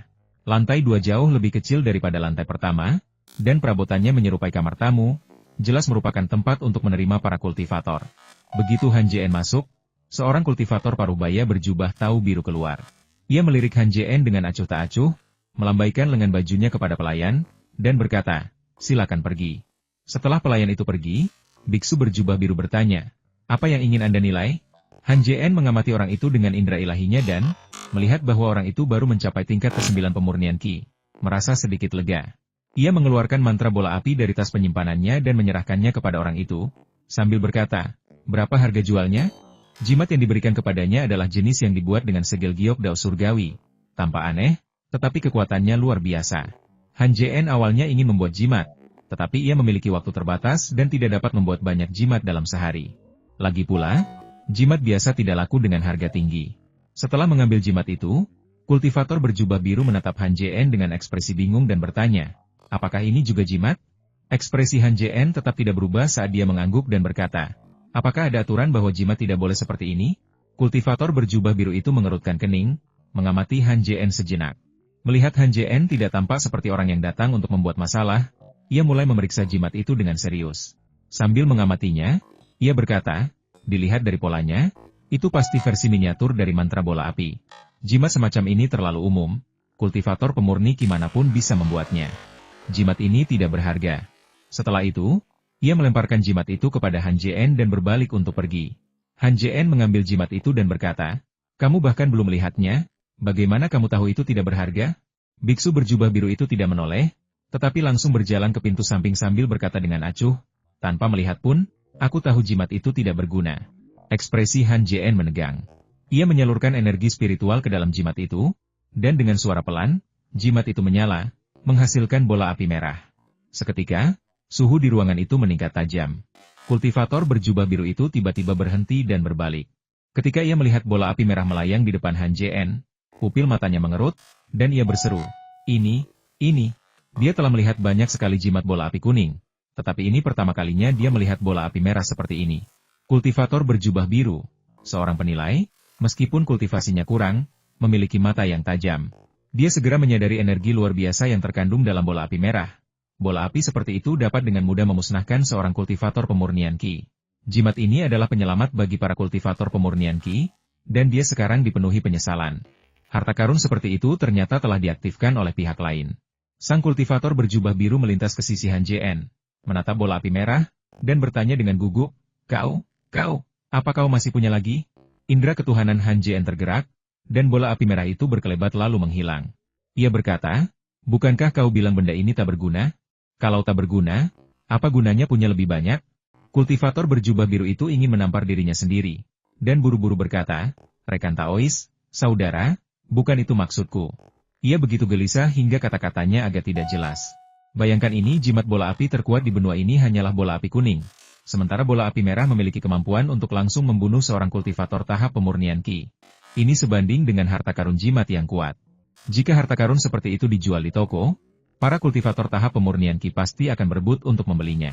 Lantai 2 jauh lebih kecil daripada lantai pertama, dan perabotannya menyerupai kamar tamu, jelas merupakan tempat untuk menerima para kultivator. Begitu Han JN masuk, seorang kultivator parubaya berjubah tau biru keluar. Ia melirik Han JN dengan acuh tak acuh, melambaikan lengan bajunya kepada pelayan, dan berkata, "Silakan pergi." Setelah pelayan itu pergi, biksu berjubah biru bertanya, "Apa yang ingin Anda nilai?" Han JN mengamati orang itu dengan indera ilahinya dan melihat bahwa orang itu baru mencapai tingkat ke-9 pemurnian Ki. Merasa sedikit lega. Ia mengeluarkan mantra bola api dari tas penyimpanannya dan menyerahkannya kepada orang itu, sambil berkata, "Berapa harga jualnya?" Jimat yang diberikan kepadanya adalah jenis yang dibuat dengan segel giok dao surgawi. Tanpa aneh, tetapi kekuatannya luar biasa. Han JN awalnya ingin membuat jimat, tetapi ia memiliki waktu terbatas dan tidak dapat membuat banyak jimat dalam sehari. Lagi pula, jimat biasa tidak laku dengan harga tinggi. Setelah mengambil jimat itu, kultivator berjubah biru menatap Han JN dengan ekspresi bingung dan bertanya, "Apakah ini juga jimat?" Ekspresi Han JN tetap tidak berubah saat dia mengangguk dan berkata, "Apakah ada aturan bahwa jimat tidak boleh seperti ini?" Kultivator berjubah biru itu mengerutkan kening, mengamati Han JN sejenak. Melihat Han JN tidak tampak seperti orang yang datang untuk membuat masalah, ia mulai memeriksa jimat itu dengan serius. Sambil mengamatinya, ia berkata, "Dilihat dari polanya, itu pasti versi miniatur dari mantra bola api. Jimat semacam ini terlalu umum, kultivator pemurni Ki manapun bisa membuatnya. Jimat ini tidak berharga." Setelah itu, ia melemparkan jimat itu kepada Han JN dan berbalik untuk pergi. Han JN mengambil jimat itu dan berkata, "Kamu bahkan belum melihatnya, bagaimana kamu tahu itu tidak berharga?" Biksu berjubah biru itu tidak menoleh, tetapi langsung berjalan ke pintu samping sambil berkata dengan acuh, "Tanpa melihat pun, aku tahu jimat itu tidak berguna." Ekspresi Han JN menegang. Ia menyalurkan energi spiritual ke dalam jimat itu, dan dengan suara pelan, jimat itu menyala, menghasilkan bola api merah. Seketika, suhu di ruangan itu meningkat tajam. Kultivator berjubah biru itu tiba-tiba berhenti dan berbalik. Ketika ia melihat bola api merah melayang di depan Han JN, pupil matanya mengerut, dan ia berseru, Ini. Dia telah melihat banyak sekali jimat bola api kuning, tetapi ini pertama kalinya dia melihat bola api merah seperti ini. Kultivator berjubah biru, seorang penilai, meskipun kultivasinya kurang, memiliki mata yang tajam. Dia segera menyadari energi luar biasa yang terkandung dalam bola api merah. Bola api seperti itu dapat dengan mudah memusnahkan seorang kultivator pemurnian Ki. Jimat ini adalah penyelamat bagi para kultivator pemurnian Ki, dan dia sekarang dipenuhi penyesalan. Harta karun seperti itu ternyata telah diaktifkan oleh pihak lain. Sang kultivator berjubah biru melintas ke sisi Han JN, menatap bola api merah, dan bertanya dengan gugup, Kau, apa kau masih punya lagi?" Indra ketuhanan Han JN tergerak, dan bola api merah itu berkelebat lalu menghilang. Ia berkata, Bukankah kau bilang benda ini tak berguna? Kalau tak berguna, apa gunanya punya lebih banyak? Kultivator berjubah biru itu ingin menampar dirinya sendiri, dan buru-buru berkata, "Rekan Taois, saudara, bukan itu maksudku." Ia begitu gelisah hingga kata-katanya agak tidak jelas. Bayangkan ini, jimat bola api terkuat di benua ini hanyalah bola api kuning. Sementara bola api merah memiliki kemampuan untuk langsung membunuh seorang kultivator tahap pemurnian Qi. Ini sebanding dengan harta karun jimat yang kuat. Jika harta karun seperti itu dijual di toko, para kultivator tahap pemurnian Qi pasti akan berebut untuk membelinya.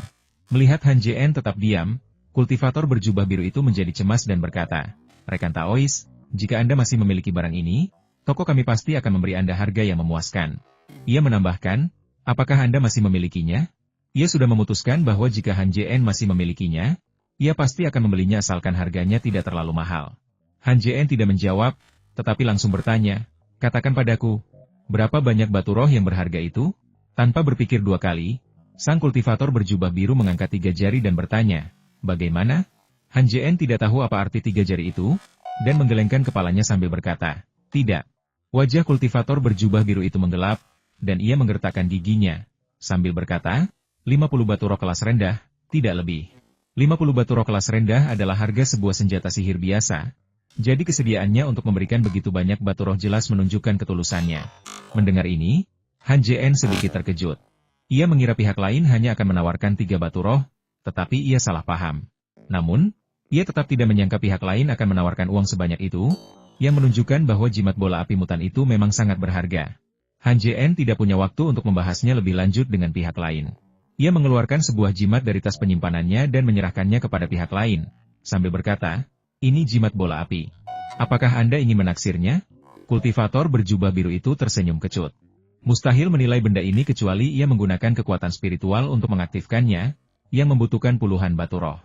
Melihat Han Jien tetap diam, kultivator berjubah biru itu menjadi cemas dan berkata, "Rekan Taois, jika Anda masih memiliki barang ini, toko kami pasti akan memberi Anda harga yang memuaskan." Ia menambahkan, "Apakah Anda masih memilikinya?" Ia sudah memutuskan bahwa jika Han Jien masih memilikinya, ia pasti akan membelinya asalkan harganya tidak terlalu mahal. Han Jien tidak menjawab, tetapi langsung bertanya, "Katakan padaku, berapa banyak batu roh yang berharga itu?" Tanpa berpikir dua kali, sang kultivator berjubah biru mengangkat 3 jari dan bertanya, "Bagaimana?" Han Jien tidak tahu apa arti 3 jari itu, dan menggelengkan kepalanya sambil berkata, "Tidak." Wajah kultivator berjubah biru itu menggelap, dan ia menggertakkan giginya, sambil berkata, 50 batu roh kelas rendah, tidak lebih. 50 batu roh kelas rendah adalah harga sebuah senjata sihir biasa. Jadi kesediaannya untuk memberikan begitu banyak batu roh jelas menunjukkan ketulusannya. Mendengar ini, Han Jien sedikit terkejut. Ia mengira pihak lain hanya akan menawarkan 3 batu roh, tetapi ia salah paham. Namun, ia tetap tidak menyangka pihak lain akan menawarkan uang sebanyak itu, yang menunjukkan bahwa jimat bola api mutan itu memang sangat berharga. Han Jien tidak punya waktu untuk membahasnya lebih lanjut dengan pihak lain. Ia mengeluarkan sebuah jimat dari tas penyimpanannya dan menyerahkannya kepada pihak lain, sambil berkata, "Ini jimat bola api. Apakah Anda ingin menaksirnya?" Kultivator berjubah biru itu tersenyum kecut. Mustahil menilai benda ini kecuali ia menggunakan kekuatan spiritual untuk mengaktifkannya, yang membutuhkan puluhan batu roh.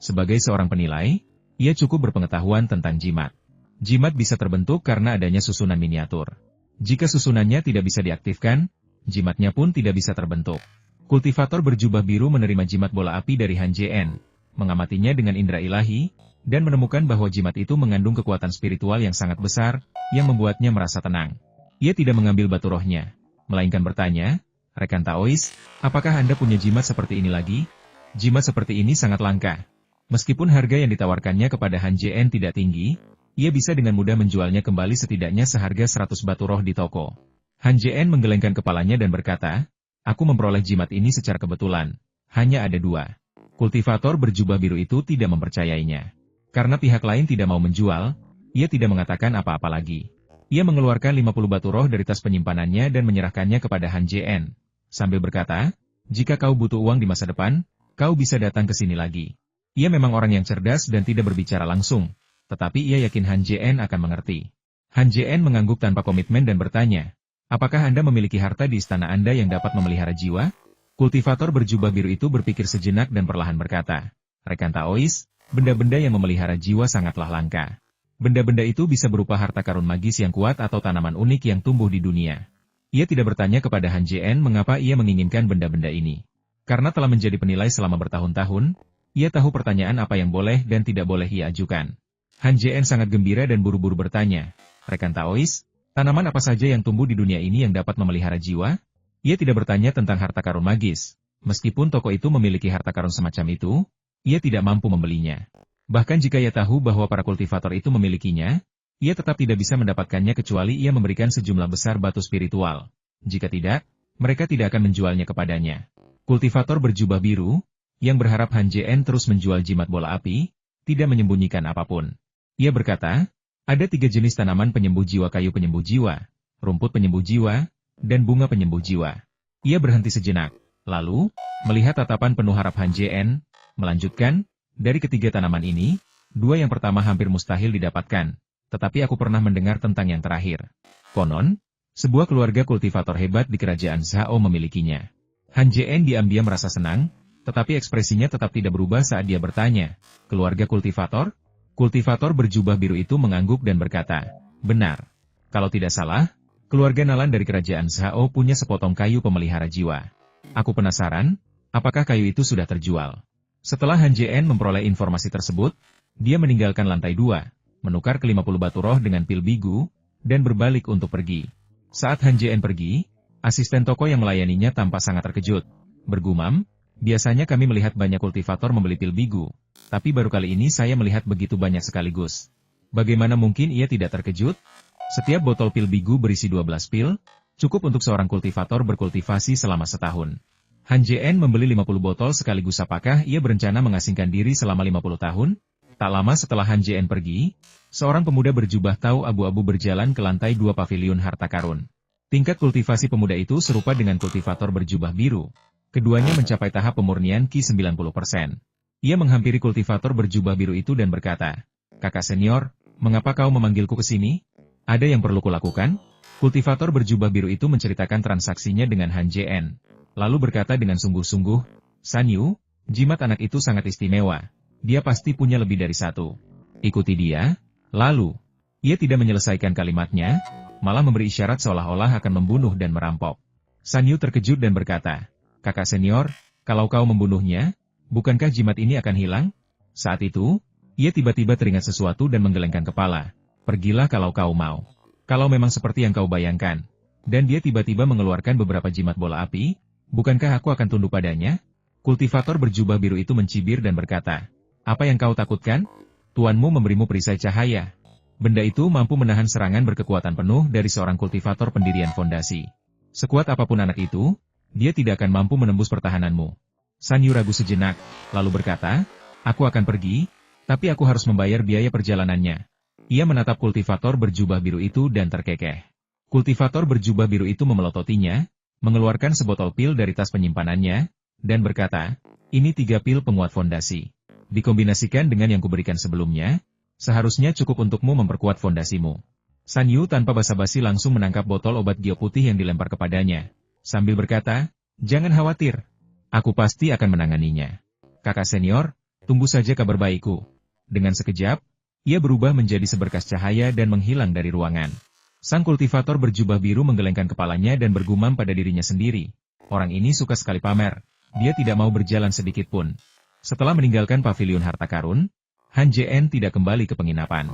Sebagai seorang penilai, ia cukup berpengetahuan tentang jimat. Jimat bisa terbentuk karena adanya susunan miniatur. Jika susunannya tidak bisa diaktifkan, jimatnya pun tidak bisa terbentuk. Kultivator berjubah biru menerima jimat bola api dari Han Jien, mengamatinya dengan indera ilahi, dan menemukan bahwa jimat itu mengandung kekuatan spiritual yang sangat besar, yang membuatnya merasa tenang. Ia tidak mengambil batu rohnya, melainkan bertanya, "Rekan Taois, apakah Anda punya jimat seperti ini lagi?" Jimat seperti ini sangat langka. Meskipun harga yang ditawarkannya kepada Han Jien tidak tinggi, ia bisa dengan mudah menjualnya kembali setidaknya seharga 100 batu roh di toko. Han Jien menggelengkan kepalanya dan berkata, "Aku memperoleh jimat ini secara kebetulan. Hanya ada 2. Kultivator berjubah biru itu tidak mempercayainya. Karena pihak lain tidak mau menjual, ia tidak mengatakan apa-apa lagi. Ia mengeluarkan 50 batu roh dari tas penyimpanannya dan menyerahkannya kepada Han Jien, sambil berkata, "Jika kau butuh uang di masa depan, kau bisa datang ke sini lagi." Ia memang orang yang cerdas dan tidak berbicara langsung, tetapi ia yakin Han Jien akan mengerti. Han Jien mengangguk tanpa komitmen dan bertanya, "Apakah Anda memiliki harta di istana Anda yang dapat memelihara jiwa?" Kultivator berjubah biru itu berpikir sejenak dan perlahan berkata, "Rekan Taois, benda-benda yang memelihara jiwa sangatlah langka. Benda-benda itu bisa berupa harta karun magis yang kuat atau tanaman unik yang tumbuh di dunia." Ia tidak bertanya kepada Han Jien mengapa ia menginginkan benda-benda ini. Karena telah menjadi penilai selama bertahun-tahun, ia tahu pertanyaan apa yang boleh dan tidak boleh ia ajukan. Han Jien sangat gembira dan buru-buru bertanya, "Rekan Taois, tanaman apa saja yang tumbuh di dunia ini yang dapat memelihara jiwa?" Ia tidak bertanya tentang harta karun magis. Meskipun toko itu memiliki harta karun semacam itu, ia tidak mampu membelinya. Bahkan jika ia tahu bahwa para kultivator itu memilikinya, ia tetap tidak bisa mendapatkannya kecuali ia memberikan sejumlah besar batu spiritual. Jika tidak, mereka tidak akan menjualnya kepadanya. Kultivator berjubah biru, yang berharap Han Jien terus menjual jimat bola api, tidak menyembunyikan apapun. Ia berkata, "Ada 3 jenis tanaman penyembuh jiwa: kayu penyembuh jiwa, rumput penyembuh jiwa, dan bunga penyembuh jiwa." Ia berhenti sejenak, lalu, melihat tatapan penuh harap Han Jien, melanjutkan, "Dari ketiga tanaman ini, 2 yang pertama hampir mustahil didapatkan, tetapi aku pernah mendengar tentang yang terakhir. Konon, sebuah keluarga kultivator hebat di kerajaan Zhao memilikinya." Han Jien diam-diam merasa senang, tetapi ekspresinya tetap tidak berubah saat dia bertanya, "Keluarga kultivator?" Kultivator berjubah biru itu mengangguk dan berkata, "Benar. Kalau tidak salah, keluarga Nalan dari kerajaan Zhao punya sepotong kayu pemelihara jiwa. Aku penasaran, apakah kayu itu sudah terjual?" Setelah Han Jien memperoleh informasi tersebut, dia meninggalkan lantai 2, menukar ke 50 batu roh dengan pil bigu, dan berbalik untuk pergi. Saat Han Jien pergi, Asisten toko yang melayaninya tampak sangat terkejut. Bergumam, biasanya kami melihat banyak kultivator membeli pil bigu, tapi baru kali ini saya melihat begitu banyak sekaligus. Bagaimana mungkin ia tidak terkejut? Setiap botol pil bigu berisi 12 pil, cukup untuk seorang kultivator berkultivasi selama setahun. Han Jien membeli 50 botol sekaligus. Apakah ia berencana mengasingkan diri selama 50 tahun? Tak lama setelah Han Jien pergi, seorang pemuda berjubah tau abu-abu berjalan ke lantai 2 paviliun harta karun. Tingkat kultivasi pemuda itu serupa dengan kultivator berjubah biru. Keduanya mencapai tahap pemurnian Ki 90%. Ia menghampiri kultivator berjubah biru itu dan berkata, "Kakak senior, mengapa kau memanggilku ke sini? Ada yang perlu kulakukan?" Kultivator berjubah biru itu menceritakan transaksinya dengan Han Jien. Lalu berkata dengan sungguh-sungguh, "San Yu, jimat anak itu sangat istimewa. Dia pasti punya lebih dari satu. Ikuti dia." Lalu, ia tidak menyelesaikan kalimatnya, malah memberi isyarat seolah-olah akan membunuh dan merampok. San Yu terkejut dan berkata, "Kakak senior, kalau kau membunuhnya, bukankah jimat ini akan hilang?" Saat itu, ia tiba-tiba teringat sesuatu dan menggelengkan kepala. "Pergilah kalau kau mau. Kalau memang seperti yang kau bayangkan." Dan dia tiba-tiba mengeluarkan beberapa jimat bola api, "Bukankah aku akan tunduk padanya?" Kultivator berjubah biru itu mencibir dan berkata, "Apa yang kau takutkan? Tuanmu memberimu perisai cahaya. Benda itu mampu menahan serangan berkekuatan penuh dari seorang kultivator pendirian fondasi. Sekuat apapun anak itu, dia tidak akan mampu menembus pertahananmu." San Yu ragu sejenak, lalu berkata, "Aku akan pergi, tapi aku harus membayar biaya perjalanannya." Ia menatap kultivator berjubah biru itu dan terkekeh. Kultivator berjubah biru itu memelototinya, mengeluarkan sebotol pil dari tas penyimpanannya, dan berkata, "Ini 3 pil penguat fondasi. Dikombinasikan dengan yang kuberikan sebelumnya, seharusnya cukup untukmu memperkuat fondasimu." San Yu tanpa basa-basi langsung menangkap botol obat giok putih yang dilempar kepadanya, sambil berkata, "Jangan khawatir. Aku pasti akan menanganinya. Kakak senior, tunggu saja kabar baikku." Dengan sekejap, ia berubah menjadi seberkas cahaya dan menghilang dari ruangan. Sang kultivator berjubah biru menggelengkan kepalanya dan bergumam pada dirinya sendiri. Orang ini suka sekali pamer. Dia tidak mau berjalan sedikit pun. Setelah meninggalkan paviliun harta karun, Han Jien tidak kembali ke penginapan.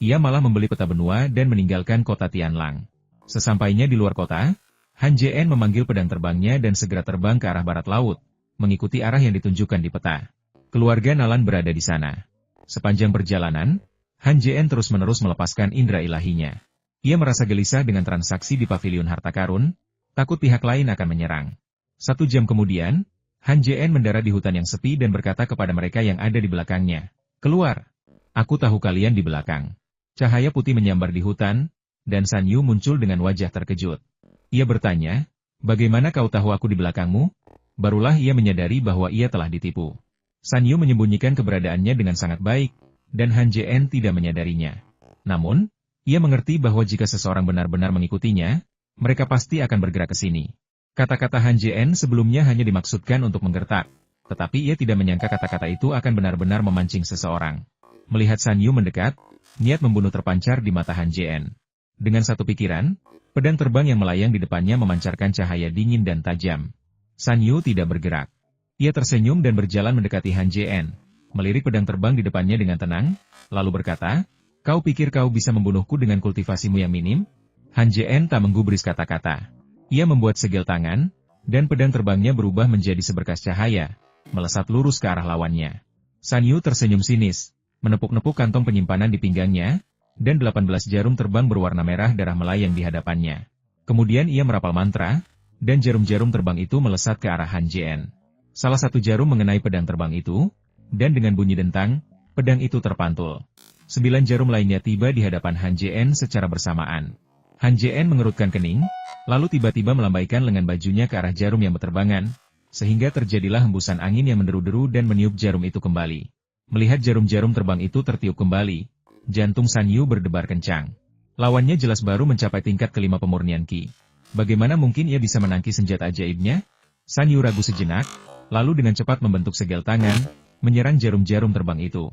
Ia malah membeli peta benua dan meninggalkan kota Tianlang. Sesampainya di luar kota, Han Jien memanggil pedang terbangnya dan segera terbang ke arah barat laut, mengikuti arah yang ditunjukkan di peta. Keluarga Nalan berada di sana. Sepanjang perjalanan, Han Jien terus-menerus melepaskan indera ilahinya. Ia merasa gelisah dengan transaksi di paviliun harta karun, takut pihak lain akan menyerang. 1 jam kemudian, Han Jien mendarat di hutan yang sepi dan berkata kepada mereka yang ada di belakangnya, "Keluar! Aku tahu kalian di belakang." Cahaya putih menyambar di hutan, dan San Yu muncul dengan wajah terkejut. Ia bertanya, "Bagaimana kau tahu aku di belakangmu?" Barulah ia menyadari bahwa ia telah ditipu. San Yu menyembunyikan keberadaannya dengan sangat baik, dan Han Jien tidak menyadarinya. Namun, ia mengerti bahwa jika seseorang benar-benar mengikutinya, mereka pasti akan bergerak ke sini. Kata-kata Han Jien sebelumnya hanya dimaksudkan untuk menggertak, tetapi ia tidak menyangka kata-kata itu akan benar-benar memancing seseorang. Melihat San Yu mendekat, niat membunuh terpancar di mata Han Jien. Dengan satu pikiran, pedang terbang yang melayang di depannya memancarkan cahaya dingin dan tajam. San Yu tidak bergerak. Ia tersenyum dan berjalan mendekati Han Jien, melirik pedang terbang di depannya dengan tenang, lalu berkata, "Kau pikir kau bisa membunuhku dengan kultivasimu yang minim?" Han Jien tak menggubris kata-kata. Ia membuat segel tangan, dan pedang terbangnya berubah menjadi seberkas cahaya, melesat lurus ke arah lawannya. San Yu tersenyum sinis, menepuk-nepuk kantong penyimpanan di pinggangnya, dan 18 jarum terbang berwarna merah darah melayang di hadapannya. Kemudian ia merapal mantra, dan jarum-jarum terbang itu melesat ke arah Han Jien. Salah satu jarum mengenai pedang terbang itu, dan dengan bunyi dentang, pedang itu terpantul. 9 jarum lainnya tiba di hadapan Han Jien secara bersamaan. Han Jien mengerutkan kening, lalu tiba-tiba melambaikan lengan bajunya ke arah jarum yang berterbangan, sehingga terjadilah hembusan angin yang menderu-deru dan meniup jarum itu kembali. Melihat jarum-jarum terbang itu tertiup kembali, jantung San Yu berdebar kencang. Lawannya jelas baru mencapai tingkat kelima pemurnian Qi. Bagaimana mungkin ia bisa menangkis senjata ajaibnya? San Yu ragu sejenak, lalu dengan cepat membentuk segel tangan, menyerang jarum-jarum terbang itu.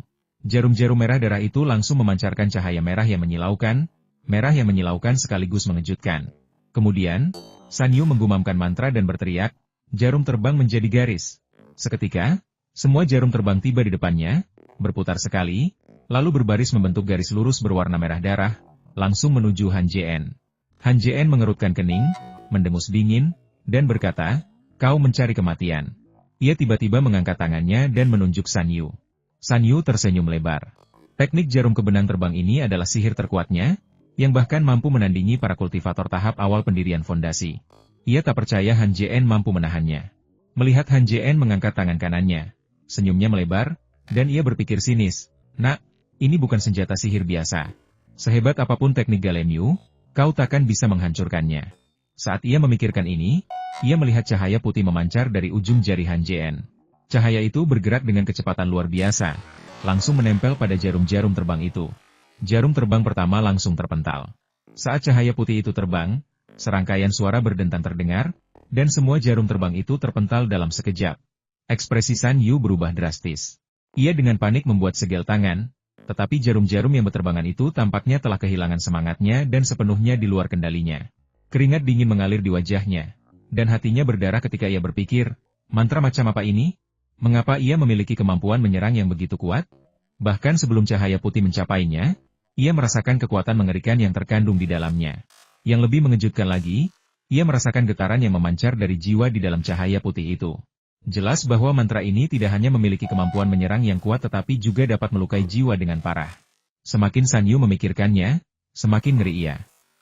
Jarum-jarum merah darah itu langsung memancarkan cahaya merah yang menyilaukan sekaligus mengejutkan. Kemudian, San Yu menggumamkan mantra dan berteriak, jarum terbang menjadi garis. Seketika, semua jarum terbang tiba di depannya, berputar sekali, lalu berbaris membentuk garis lurus berwarna merah darah, langsung menuju Han Jien. Han Jien mengerutkan kening, mendengus dingin, dan berkata, "Kau mencari kematian." Ia tiba-tiba mengangkat tangannya dan menunjuk San Yu. San Yu tersenyum lebar. Teknik jarum kebenang terbang ini adalah sihir terkuatnya, yang bahkan mampu menandingi para kultivator tahap awal pendirian fondasi. Ia tak percaya Han Jien mampu menahannya. Melihat Han Jien mengangkat tangan kanannya, senyumnya melebar, dan ia berpikir sinis, "Nak, ini bukan senjata sihir biasa. Sehebat apapun teknik Galemiu, kau takkan bisa menghancurkannya." Saat ia memikirkan ini, ia melihat cahaya putih memancar dari ujung jari Han Jien. Cahaya itu bergerak dengan kecepatan luar biasa, langsung menempel pada jarum-jarum terbang itu. Jarum terbang pertama langsung terpental. Saat cahaya putih itu terbang, serangkaian suara berdentang terdengar, dan semua jarum terbang itu terpental dalam sekejap. Ekspresi San Yu berubah drastis. Ia dengan panik membuat segel tangan, tetapi jarum-jarum yang berterbangan itu tampaknya telah kehilangan semangatnya dan sepenuhnya di luar kendalinya. Keringat dingin mengalir di wajahnya, dan hatinya berdarah ketika ia berpikir, mantra macam apa ini? Mengapa ia memiliki kemampuan menyerang yang begitu kuat? Bahkan sebelum cahaya putih mencapainya, ia merasakan kekuatan mengerikan yang terkandung di dalamnya. Yang lebih mengejutkan lagi, ia merasakan getaran yang memancar dari jiwa di dalam cahaya putih itu. Jelas bahwa mantra ini tidak hanya memiliki kemampuan menyerang yang kuat tetapi juga dapat melukai jiwa dengan parah. Semakin San Yu memikirkannya, semakin ngeri ia.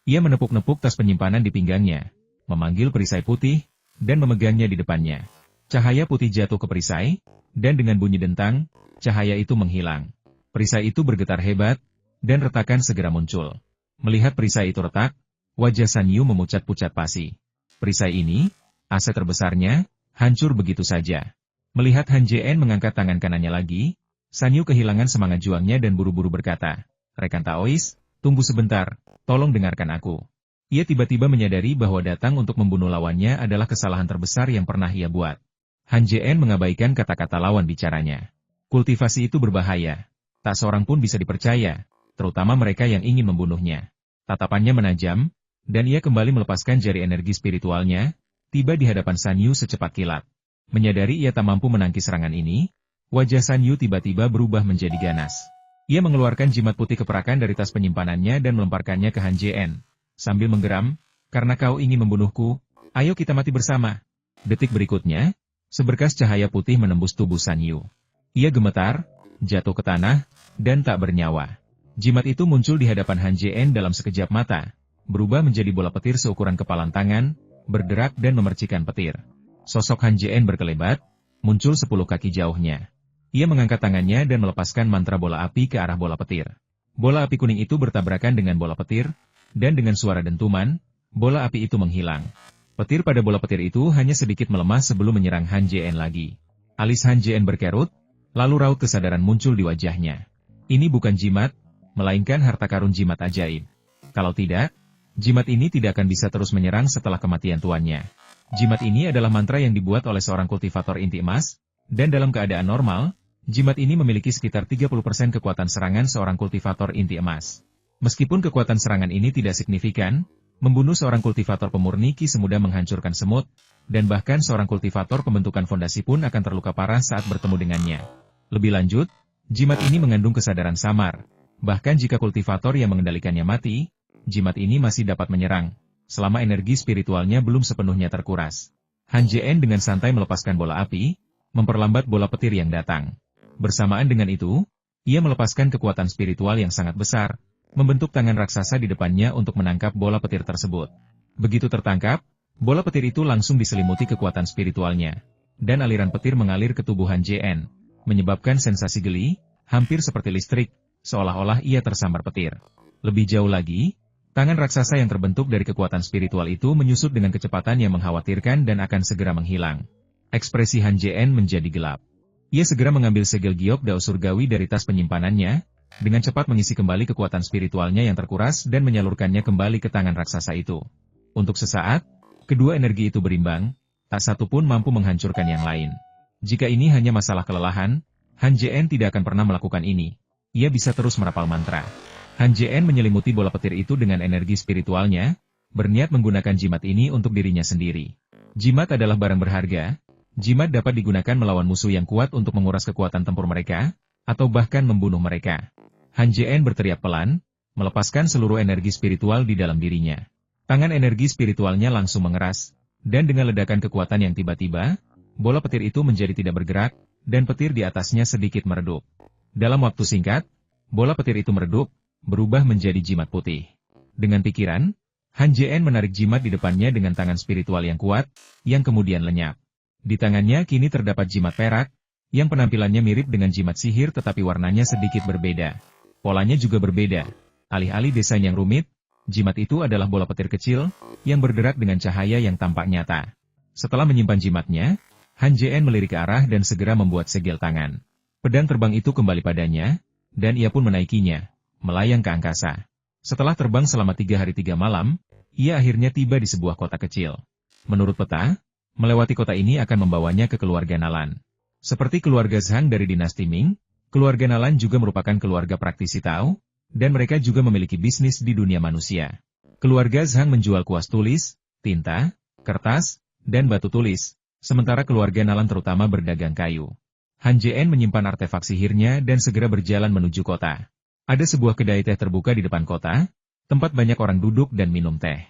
Ia menepuk-nepuk tas penyimpanan di pinggangnya, memanggil perisai putih, dan memegangnya di depannya. Cahaya putih jatuh ke perisai, dan dengan bunyi dentang, cahaya itu menghilang. Perisai itu bergetar hebat, dan retakan segera muncul. Melihat perisai itu retak, wajah San Yu memucat-pucat pasi. Perisai ini, aset terbesarnya, hancur begitu saja. Melihat Han Jien mengangkat tangan kanannya lagi, San Yu kehilangan semangat juangnya dan buru-buru berkata, "Rekan Taois, tunggu sebentar, tolong dengarkan aku." Ia tiba-tiba menyadari bahwa datang untuk membunuh lawannya adalah kesalahan terbesar yang pernah ia buat. Han Jien mengabaikan kata-kata lawan bicaranya. Kultivasi itu berbahaya. Tak seorang pun bisa dipercaya, terutama mereka yang ingin membunuhnya. Tatapannya menajam, dan ia kembali melepaskan jari energi spiritualnya, tiba di hadapan San Yu secepat kilat. Menyadari ia tak mampu menangkis serangan ini, wajah San Yu tiba-tiba berubah menjadi ganas. Ia mengeluarkan jimat putih keperakan dari tas penyimpanannya dan melemparkannya ke Han Jien. Sambil menggeram, "Karena kau ingin membunuhku, ayo kita mati bersama." Detik berikutnya, seberkas cahaya putih menembus tubuh San Yu. Ia gemetar, jatuh ke tanah, dan tak bernyawa. Jimat itu muncul di hadapan Han Jien dalam sekejap mata, berubah menjadi bola petir seukuran kepalan tangan, berderak dan memercikan petir. Sosok Han Jien berkelebat, muncul 10 kaki jauhnya. Ia mengangkat tangannya dan melepaskan mantra bola api ke arah bola petir. Bola api kuning itu bertabrakan dengan bola petir, dan dengan suara dentuman, bola api itu menghilang. Petir pada bola petir itu hanya sedikit melemah sebelum menyerang Han Jien lagi. Alis Han Jien berkerut, lalu raut kesadaran muncul di wajahnya. Ini bukan jimat, melainkan harta karun jimat ajaib. Kalau tidak, jimat ini tidak akan bisa terus menyerang setelah kematian tuannya. Jimat ini adalah mantra yang dibuat oleh seorang kultivator inti emas, dan dalam keadaan normal, jimat ini memiliki sekitar 30% kekuatan serangan seorang kultivator inti emas. Meskipun kekuatan serangan ini tidak signifikan, membunuh seorang kultivator pemurni ki semudah menghancurkan semut, dan bahkan seorang kultivator pembentukan fondasi pun akan terluka parah saat bertemu dengannya. Lebih lanjut, jimat ini mengandung kesadaran samar. Bahkan jika kultivator yang mengendalikannya mati, jimat ini masih dapat menyerang, selama energi spiritualnya belum sepenuhnya terkuras. Han Jien dengan santai melepaskan bola api, memperlambat bola petir yang datang. Bersamaan dengan itu, ia melepaskan kekuatan spiritual yang sangat besar, membentuk tangan raksasa di depannya untuk menangkap bola petir tersebut. Begitu tertangkap, bola petir itu langsung diselimuti kekuatan spiritualnya, dan aliran petir mengalir ke tubuh Han Jien, menyebabkan sensasi geli, hampir seperti listrik, seolah-olah ia tersambar petir. Lebih jauh lagi, tangan raksasa yang terbentuk dari kekuatan spiritual itu menyusut dengan kecepatan yang mengkhawatirkan dan akan segera menghilang. Ekspresi Han Jien menjadi gelap. Ia segera mengambil segel giok dao surgawi dari tas penyimpanannya, dengan cepat mengisi kembali kekuatan spiritualnya yang terkuras dan menyalurkannya kembali ke tangan raksasa itu. Untuk sesaat, kedua energi itu berimbang, tak satu pun mampu menghancurkan yang lain. Jika ini hanya masalah kelelahan, Han Jien tidak akan pernah melakukan ini. Ia bisa terus merapal mantra. Han Jien menyelimuti bola petir itu dengan energi spiritualnya, berniat menggunakan jimat ini untuk dirinya sendiri. Jimat adalah barang berharga. Jimat dapat digunakan melawan musuh yang kuat untuk menguras kekuatan tempur mereka, atau bahkan membunuh mereka. Han Jien berteriak pelan, melepaskan seluruh energi spiritual di dalam dirinya. Tangan energi spiritualnya langsung mengeras, dan dengan ledakan kekuatan yang tiba-tiba, bola petir itu menjadi tidak bergerak, dan petir di atasnya sedikit meredup. Dalam waktu singkat, bola petir itu meredup, berubah menjadi jimat putih. Dengan pikiran, Han JN menarik jimat di depannya dengan tangan spiritual yang kuat, yang kemudian lenyap. Di tangannya kini terdapat jimat perak, yang penampilannya mirip dengan jimat sihir tetapi warnanya sedikit berbeda. Polanya juga berbeda. Alih-alih desain yang rumit, jimat itu adalah bola petir kecil, yang bergerak dengan cahaya yang tampak nyata. Setelah menyimpan jimatnya, Han JN melirik ke arah dan segera membuat segel tangan. Pedang terbang itu kembali padanya, dan ia pun menaikinya, melayang ke angkasa. Setelah terbang selama 3 hari 3 malam, ia akhirnya tiba di sebuah kota kecil. Menurut peta, melewati kota ini akan membawanya ke keluarga Nalan. Seperti keluarga Zhang dari dinasti Ming, keluarga Nalan juga merupakan keluarga praktisi Tao, dan mereka juga memiliki bisnis di dunia manusia. Keluarga Zhang menjual kuas tulis, tinta, kertas, dan batu tulis, sementara keluarga Nalan terutama berdagang kayu. Han JN menyimpan artefak sihirnya dan segera berjalan menuju kota. Ada sebuah kedai teh terbuka di depan kota, tempat banyak orang duduk dan minum teh.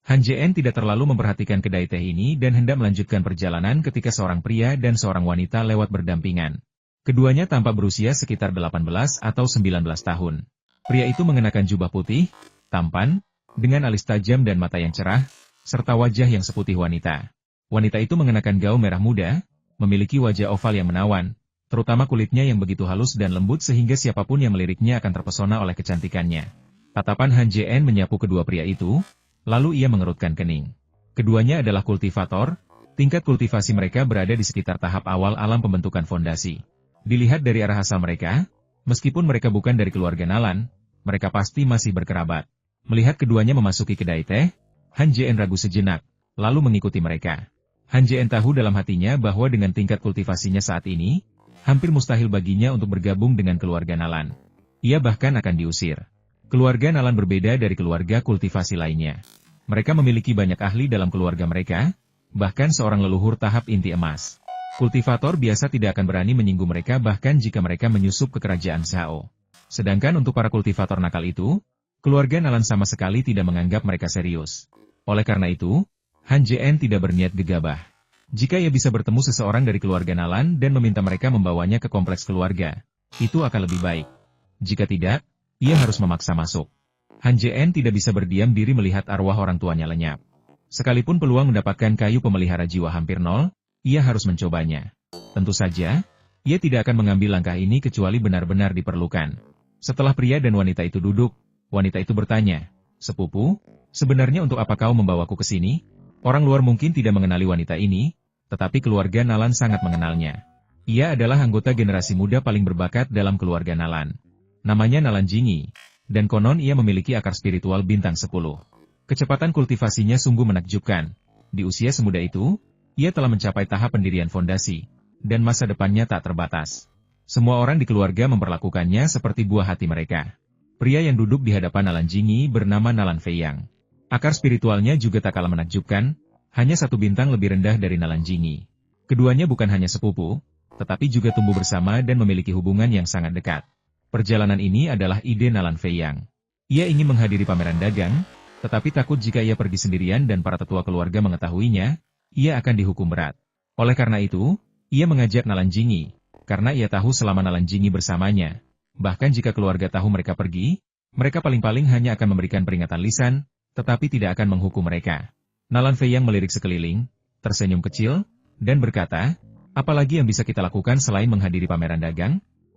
Han JN tidak terlalu memperhatikan kedai teh ini dan hendak melanjutkan perjalanan ketika seorang pria dan seorang wanita lewat berdampingan. Keduanya tampak berusia sekitar 18 atau 19 tahun. Pria itu mengenakan jubah putih, tampan, dengan alis tajam dan mata yang cerah, serta wajah yang seputih wanita. Wanita itu mengenakan gaun merah muda, memiliki wajah oval yang menawan, terutama kulitnya yang begitu halus dan lembut sehingga siapapun yang meliriknya akan terpesona oleh kecantikannya. Tatapan Han JN menyapu kedua pria itu, lalu ia mengerutkan kening. Keduanya adalah kultivator, tingkat kultivasi mereka berada di sekitar tahap awal alam pembentukan fondasi. Dilihat dari arah asal mereka, meskipun mereka bukan dari keluarga Nalan, mereka pasti masih berkerabat. Melihat keduanya memasuki kedai teh, Han JN ragu sejenak, lalu mengikuti mereka. Han JN tahu dalam hatinya bahwa dengan tingkat kultivasinya saat ini, hampir mustahil baginya untuk bergabung dengan keluarga Nalan. Ia bahkan akan diusir. Keluarga Nalan berbeda dari keluarga kultivasi lainnya. Mereka memiliki banyak ahli dalam keluarga mereka, bahkan seorang leluhur tahap inti emas. Kultivator biasa tidak akan berani menyinggung mereka bahkan jika mereka menyusup ke kerajaan Zhao. Sedangkan untuk para kultivator nakal itu, keluarga Nalan sama sekali tidak menganggap mereka serius. Oleh karena itu, Han JN tidak berniat gegabah. Jika ia bisa bertemu seseorang dari keluarga Nalan dan meminta mereka membawanya ke kompleks keluarga, itu akan lebih baik. Jika tidak, ia harus memaksa masuk. Han JN tidak bisa berdiam diri melihat arwah orang tuanya lenyap. Sekalipun peluang mendapatkan kayu pemelihara jiwa hampir nol, ia harus mencobanya. Tentu saja, ia tidak akan mengambil langkah ini kecuali benar-benar diperlukan. Setelah pria dan wanita itu duduk, wanita itu bertanya, "Sepupu, sebenarnya untuk apa kau membawaku ke sini?" Orang luar mungkin tidak mengenali wanita ini, tetapi keluarga Nalan sangat mengenalnya. Ia adalah anggota generasi muda paling berbakat dalam keluarga Nalan. Namanya Nalan Jingyi, dan konon ia memiliki akar spiritual bintang 10. Kecepatan kultivasinya sungguh menakjubkan. Di usia semuda itu, ia telah mencapai tahap pendirian fondasi, dan masa depannya tak terbatas. Semua orang di keluarga memperlakukannya seperti buah hati mereka. Pria yang duduk di hadapan Nalan Jingyi bernama Nalan Feiyang. Akar spiritualnya juga tak kalah menakjubkan, hanya 1 bintang lebih rendah dari Nalan Jingyi. Keduanya bukan hanya sepupu, tetapi juga tumbuh bersama dan memiliki hubungan yang sangat dekat. Perjalanan ini adalah ide Nalan Feiyang. Ia ingin menghadiri pameran dagang, tetapi takut jika ia pergi sendirian dan para tetua keluarga mengetahuinya, ia akan dihukum berat. Oleh karena itu, ia mengajak Nalan Jingyi, karena ia tahu selama Nalan Jingyi bersamanya, bahkan jika keluarga tahu mereka pergi, mereka paling-paling hanya akan memberikan peringatan lisan, tetapi tidak akan menghukum mereka. Nalan Feiyang melirik sekeliling, tersenyum kecil, dan berkata, "Apalagi yang bisa kita lakukan selain menghadiri pameran dagang?"